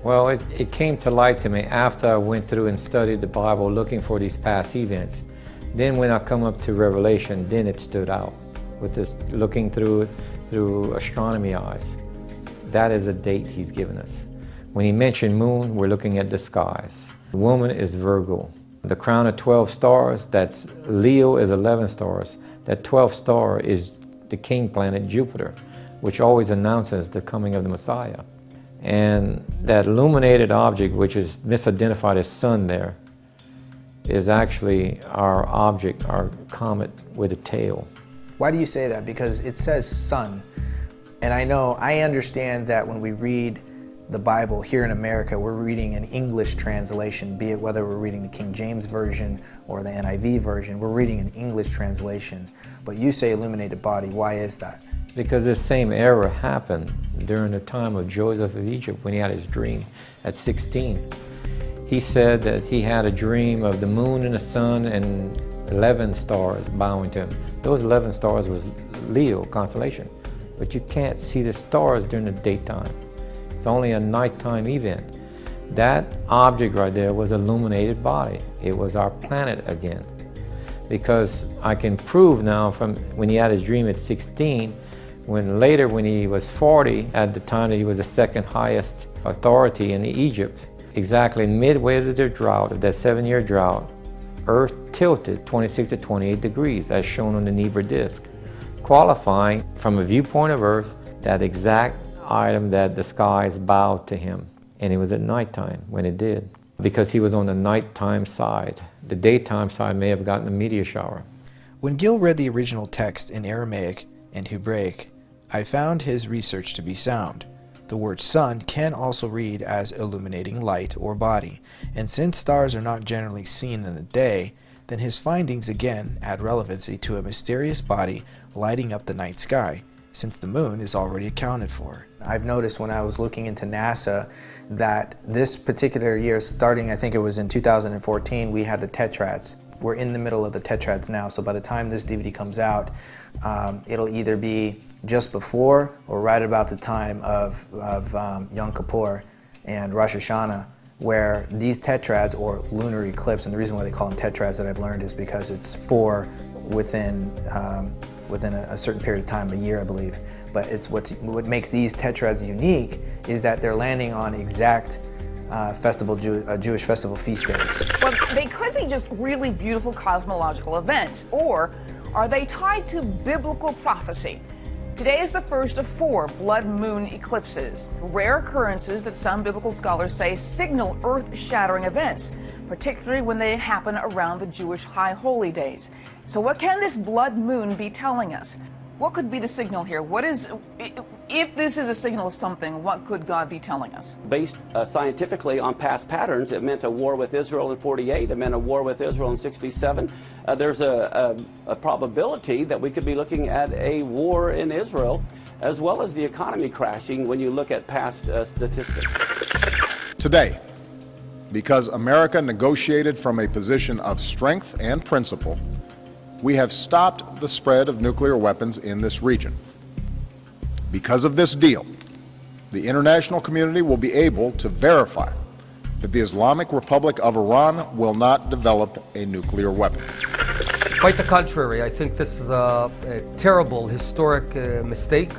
Well, it came to light to me after I went through and studied the Bible looking for these past events. Then when I come up to Revelation, then it stood out with this, looking through it through astronomy eyes. That is a date he's given us. When he mentioned moon, we're looking at the skies. The woman is Virgo. The crown of 12 stars, that's Leo is 11 stars. That 12th star is the king planet Jupiter, which always announces the coming of the Messiah. And that illuminated object, which is misidentified as sun there, is actually our object, our comet with a tail. Why do you say that? Because it says sun. And I understand that when we read the Bible here in America, we're reading an English translation, be it whether we're reading the King James Version or the NIV version, we're reading an English translation. But you say illuminated body, why is that? Because this same era happened during the time of Joseph of Egypt when he had his dream at 16. He said that he had a dream of the moon and the sun and 11 stars bowing to him. Those 11 stars was Leo constellation, but you can't see the stars during the daytime. It's only a nighttime event. That object right there was an illuminated body. It was our planet again. Because I can prove now from when he had his dream at 16, when he was 40, at the time that he was the second highest authority in Egypt, exactly midway to the drought, of that 7-year drought, Earth tilted 26 to 28 degrees, as shown on the Niebuhr disk, qualifying from a viewpoint of Earth that exact item that the skies bowed to him. And it was at nighttime when it did, because he was on the nighttime side. The daytime side may have gotten a meteor shower. When Gil read the original text in Aramaic and Hebraic, I found his research to be sound. The word sun can also read as illuminating light or body, and since stars are not generally seen in the day, then his findings again add relevancy to a mysterious body lighting up the night sky, since the moon is already accounted for. I've noticed when I was looking into NASA that this particular year, starting I think it was in 2014, we had the tetrads. we're in the middle of the tetrads now, so by the time this DVD comes out, it'll either be just before or right about the time of Yom Kippur and Rosh Hashanah, where these tetrads, or lunar eclipse, and the reason why they call them tetrads that I've learned is because it's 4 within a certain period of time, a year I believe. But it's what makes these tetrads unique is that they're landing on exact Jewish festival feast days. Well, they could be just really beautiful cosmological events, or are they tied to biblical prophecy? Today is the first of 4 blood moon eclipses, rare occurrences that some biblical scholars say signal earth-shattering events, particularly when they happen around the Jewish high holy days. So what can this blood moon be telling us? What could be the signal here? If this is a signal of something, what could God be telling us? Based scientifically on past patterns, it meant a war with Israel in 48, it meant a war with Israel in 67. There's a probability that we could be looking at a war in Israel, as well as the economy crashing when you look at past statistics. Today, because America negotiated from a position of strength and principle, we have stopped the spread of nuclear weapons in this region. Because of this deal, the international community will be able to verify that the Islamic Republic of Iran will not develop a nuclear weapon. Quite the contrary. I think this is a terrible historic mistake.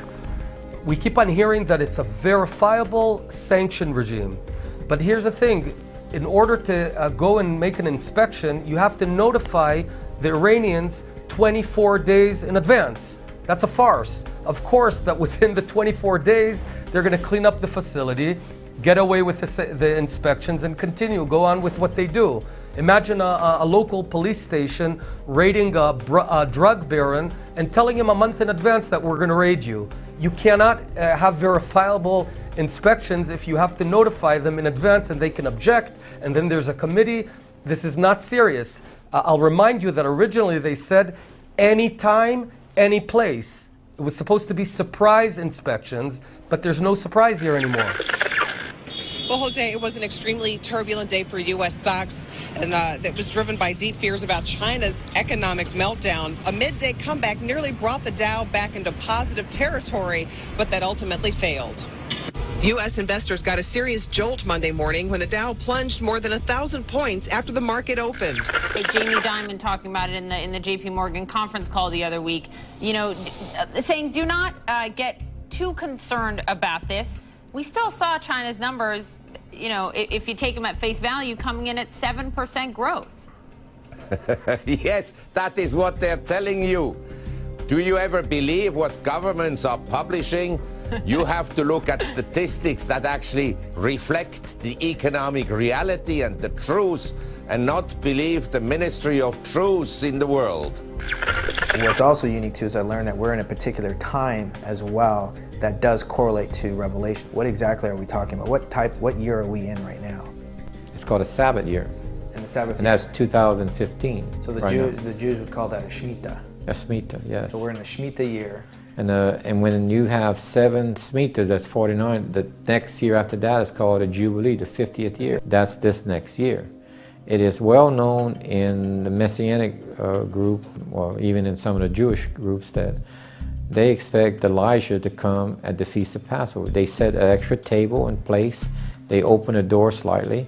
We keep on hearing that it's a verifiable sanction regime. But here's the thing. In order to go and make an inspection, you have to notify the Iranians 24 days in advance. That's a farce. Of course that within the 24 days, they're going to clean up the facility, get away with the inspections, and continue, go on with what they do. Imagine a local police station raiding a drug baron and telling him a month in advance that we're going to raid you. You cannot have verifiable inspections if you have to notify them in advance and they can object, and then there's a committee. This is not serious. I'll remind you that originally they said anytime, any place. It was supposed to be surprise inspections, but there's no surprise here anymore. Well, Jose, it was an extremely turbulent day for U.S. stocks, and that was driven by deep fears about China's economic meltdown. A midday comeback nearly brought the Dow back into positive territory, but that ultimately failed. U.S. investors got a serious jolt Monday morning when the Dow plunged more than 1,000 points after the market opened. Hey, Jamie Dimon talking about it in the J.P. Morgan conference call the other week, saying do not get too concerned about this. We still saw China's numbers, if you take them at face value, coming in at 7% growth. Yes, that is what they're telling you. Do you ever believe what governments are publishing? You have to look at statistics that actually reflect the economic reality and the truth, and not believe the ministry of truth in the world. What's also unique too is I learned that we're in a particular time as well that does correlate to Revelation. What exactly are we talking about? What year are we in right now? It's called a Sabbath year. And the Sabbath year. And that's 2015. So the Jews would call that a Shemitah. A Shemitah, yes. So we're in a Shemitah year. And when you have 7 Shemitahs, that's 49, the next year after that is called a Jubilee, the 50th year. That's this next year. It is well known in the Messianic group, or even in some of the Jewish groups, that they expect Elijah to come at the Feast of Passover. They set an extra table in place. They open the door slightly,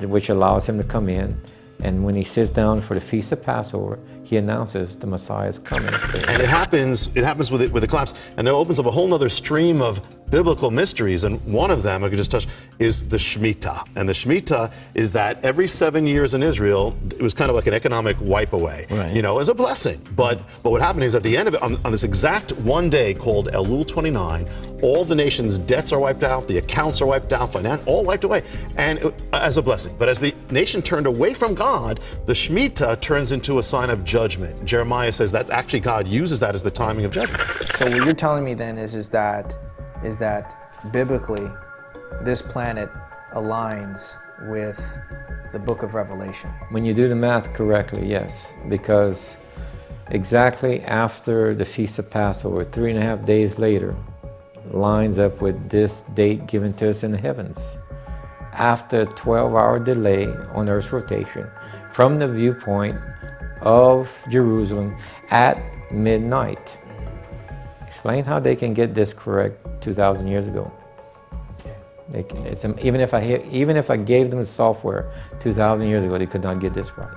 which allows him to come in. And when he sits down for the Feast of Passover, he announces the Messiah is coming. And it happens with the collapse, and it opens up a whole other stream of biblical mysteries, and one of them I could just touch is the Shemitah. And the Shemitah is that every 7 years in Israel, it was kind of like an economic wipe away, as a blessing. But what happened is at the end of it, on this exact one day called Elul 29, all the nation's debts are wiped out, the accounts are wiped out, all wiped away, and as a blessing. But as the nation turned away from God, the Shemitah turns into a sign of judgment. Jeremiah says that's actually God uses that as the timing of judgment. So what you're telling me then is that biblically, this planet aligns with the book of Revelation. When you do the math correctly, yes, because exactly after the Feast of Passover, 3.5 days later, lines up with this date given to us in the heavens. After a 12-hour delay on Earth's rotation, from the viewpoint of Jerusalem at midnight. Explain how they can get this correct 2,000 years ago. They can, even if I gave them the software 2,000 years ago, they could not get this right.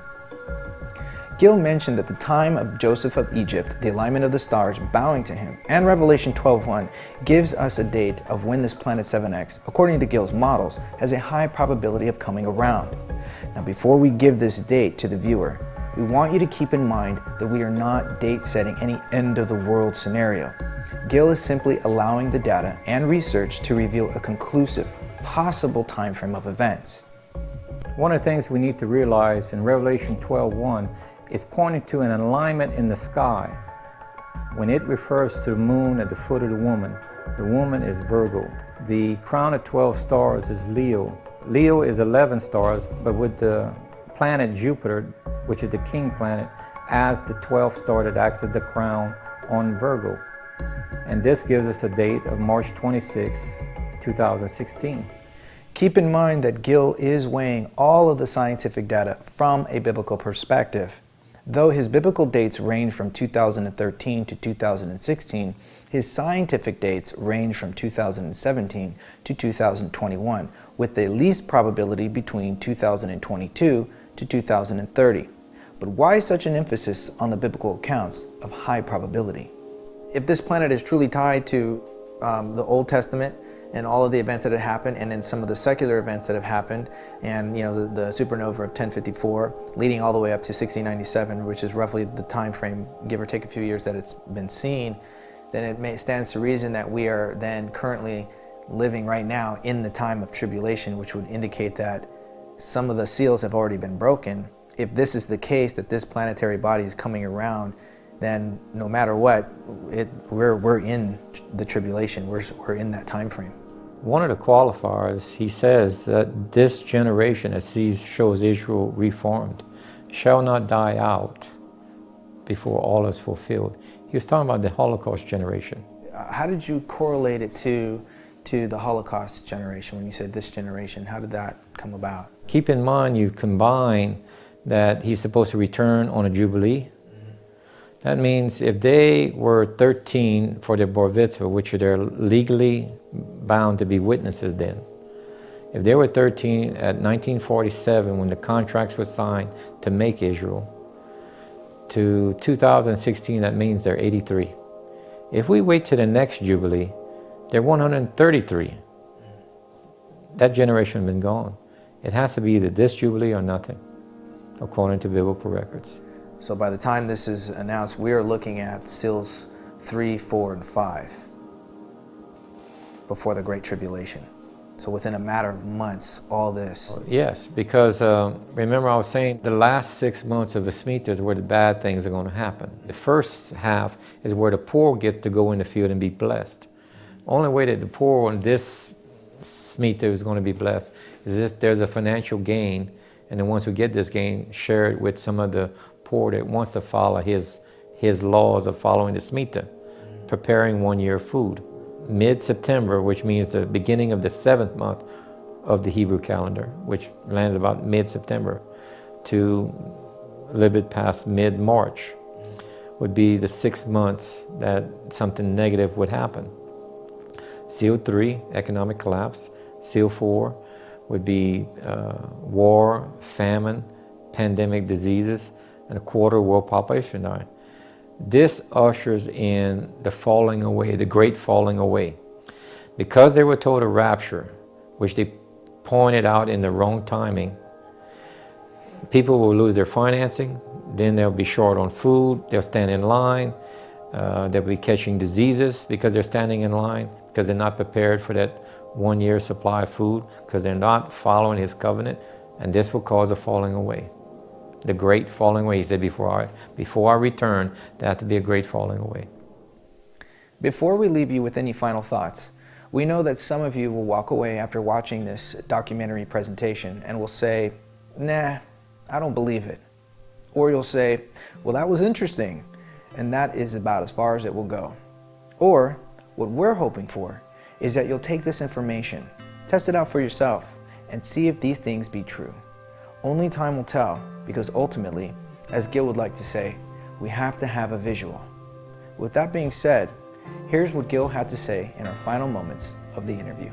Gil mentioned at the time of Joseph of Egypt, the alignment of the stars bowing to him, and Revelation 12:1 gives us a date of when this planet 7X, according to Gil's models, has a high probability of coming around. Now, before we give this date to the viewer, we want you to keep in mind that we are not date setting any end of the world scenario. Gil is simply allowing the data and research to reveal a conclusive, possible time frame of events. One of the things we need to realize in Revelation 12:1, it's pointing to an alignment in the sky. When it refers to the moon at the foot of the woman is Virgo. The crown of 12 stars is Leo. Leo is 11 stars, but with the planet Jupiter, which is the king planet, as the 12th star that acts as the crown on Virgo. And this gives us a date of March 26, 2016. Keep in mind that Gil is weighing all of the scientific data from a biblical perspective. Though his biblical dates range from 2013 to 2016, his scientific dates range from 2017 to 2021, with the least probability between 2022 to 2030. But why such an emphasis on the biblical accounts of high probability? If this planet is truly tied to the Old Testament and all of the events that have happened, and then some of the secular events that have happened, and the supernova of 1054 leading all the way up to 1697, which is roughly the time frame, give or take a few years, that it's been seen, then it stands to reason that we are then currently living right now in the time of tribulation, which would indicate that some of the seals have already been broken. If this is the case, that this planetary body is coming around, then no matter what, we're in the tribulation. We're in that time frame. One of the qualifiers, he says that this generation, as he shows Israel reformed, shall not die out before all is fulfilled. He was talking about the Holocaust generation. How did you correlate it to the Holocaust generation when you said this generation? How did that come about? Keep in mind, you combine that he's supposed to return on a Jubilee. That means if they were 13 for their bar mitzvah, which they're legally bound to be witnesses then, if they were 13 at 1947 when the contracts were signed to make Israel, to 2016, that means they're 83. If we wait to the next Jubilee, they're 133. That generation has been gone. It has to be either this Jubilee or nothing, according to biblical records. So by the time this is announced, we are looking at seals 3, 4, and 5 before the Great Tribulation. So within a matter of months, all this. Yes, because remember I was saying the last 6 months of the Shemitah is where the bad things are going to happen. The first half is where the poor get to go in the field and be blessed. Only way that the poor on this Shemitah is going to be blessed is if there's a financial gain, and the ones who get this gain share it with some of the poor that wants to follow his laws of following the Shemitah, preparing 1 year of food. Mid-September, which means the beginning of the 7th month of the Hebrew calendar, which lands about mid-September, to a little bit past mid-March, would be the 6 months that something negative would happen. Seal 3, economic collapse. Seal 4 would be war, famine, pandemic diseases, and a quarter of world population dying. This ushers in the falling away, the great falling away. Because they were told a rapture, which they pointed out in the wrong timing, people will lose their financing, then they'll be short on food, they'll stand in line, they'll be catching diseases because they're standing in line, because they're not prepared for that 1 year supply of food, because they're not following his covenant, and this will cause a falling away. The great falling away. He said, before I return, there has to be a great falling away. Before we leave you with any final thoughts, we know that some of you will walk away after watching this documentary presentation and will say, nah, I don't believe it. Or you'll say, well, that was interesting, and that is about as far as it will go. Or what we're hoping for is that you'll take this information, test it out for yourself, and see if these things be true. Only time will tell, because ultimately, as Gil would like to say, we have to have a visual. With that being said, here's what Gil had to say in our final moments of the interview.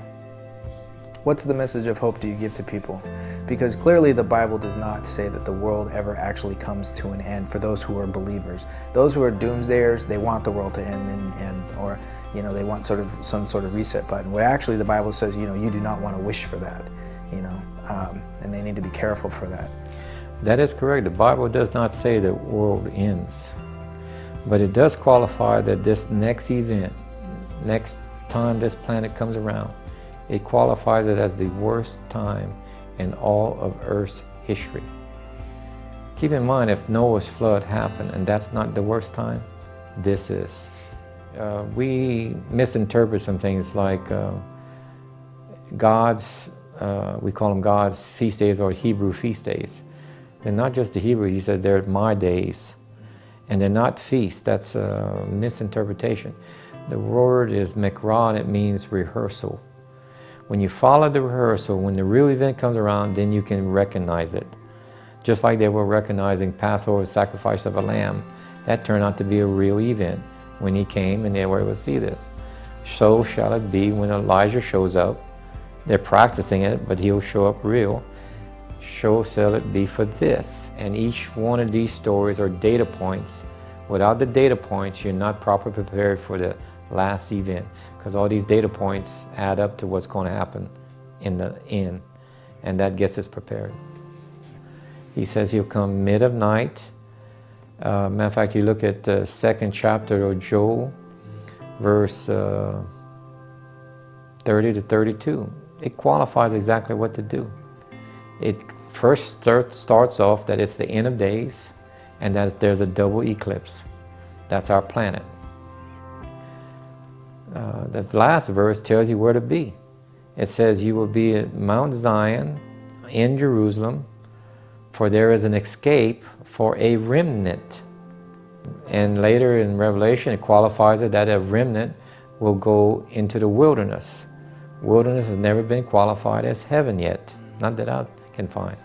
What's the message of hope do you give to people? Because clearly the Bible does not say that the world ever actually comes to an end for those who are believers. Those who are doomsdayers, they want the world to end, or they want some sort of reset button. Where actually the Bible says, you do not want to wish for that, and they need to be careful for that. That is correct. The Bible does not say the world ends, but it does qualify that this next event, next time this planet comes around, it qualifies it as the worst time in all of Earth's history. Keep in mind, if Noah's flood happened and that's not the worst time, this is. We misinterpret some things like God's, we call them God's feast days or Hebrew feast days. They're not just the Hebrew, he said they're my days. And they're not feasts, that's a misinterpretation. The word is mikra, and it means rehearsal. When you follow the rehearsal, when the real event comes around, then you can recognize it. Just like they were recognizing Passover sacrifice of a lamb. That turned out to be a real event when he came and they were able to see this. So shall it be when Elijah shows up. They're practicing it, but he'll show up real. So shall it be for this. And each one of these stories are data points. Without the data points, you're not properly prepared for the last event, because all these data points add up to what's going to happen in the end, and that gets us prepared. He says he'll come mid of night. Matter of fact, you look at the second chapter of Joel, verse 30 to 32. It qualifies exactly what to do. It first starts off that it's the end of days and that there's a double eclipse. That's our planet. The last verse tells you where to be. It says you will be at Mount Zion in Jerusalem, for there is an escape for a remnant. And later in Revelation it qualifies it that a remnant will go into the wilderness. Wilderness has never been qualified as heaven yet, not that I can find.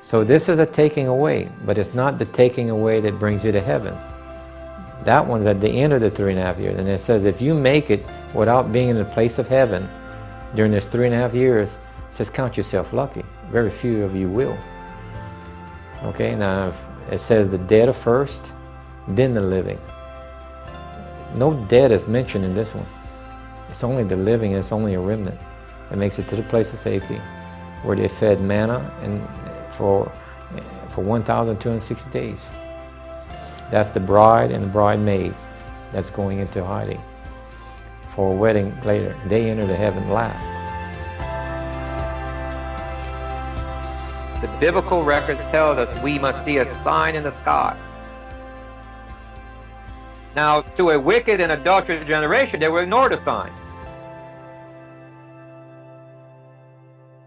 So this is a taking away, but it's not the taking away that brings you to heaven. That one's at the end of the 3.5 years, and it says if you make it without being in the place of heaven during this 3.5 years, it says count yourself lucky. Very few of you will. Okay, now it says the dead are first, then the living. No dead is mentioned in this one. It's only the living, and it's only a remnant that makes it to the place of safety, where they fed manna and for 1,260 days. That's the bride and the bridemaid that's going into hiding for a wedding later. They enter the heaven last. The biblical records tell us we must see a sign in the sky. Now, to a wicked and adulterous generation, they will ignore the sign.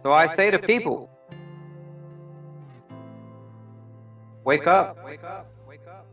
So I say to people, wake up. Wake up. Wake up.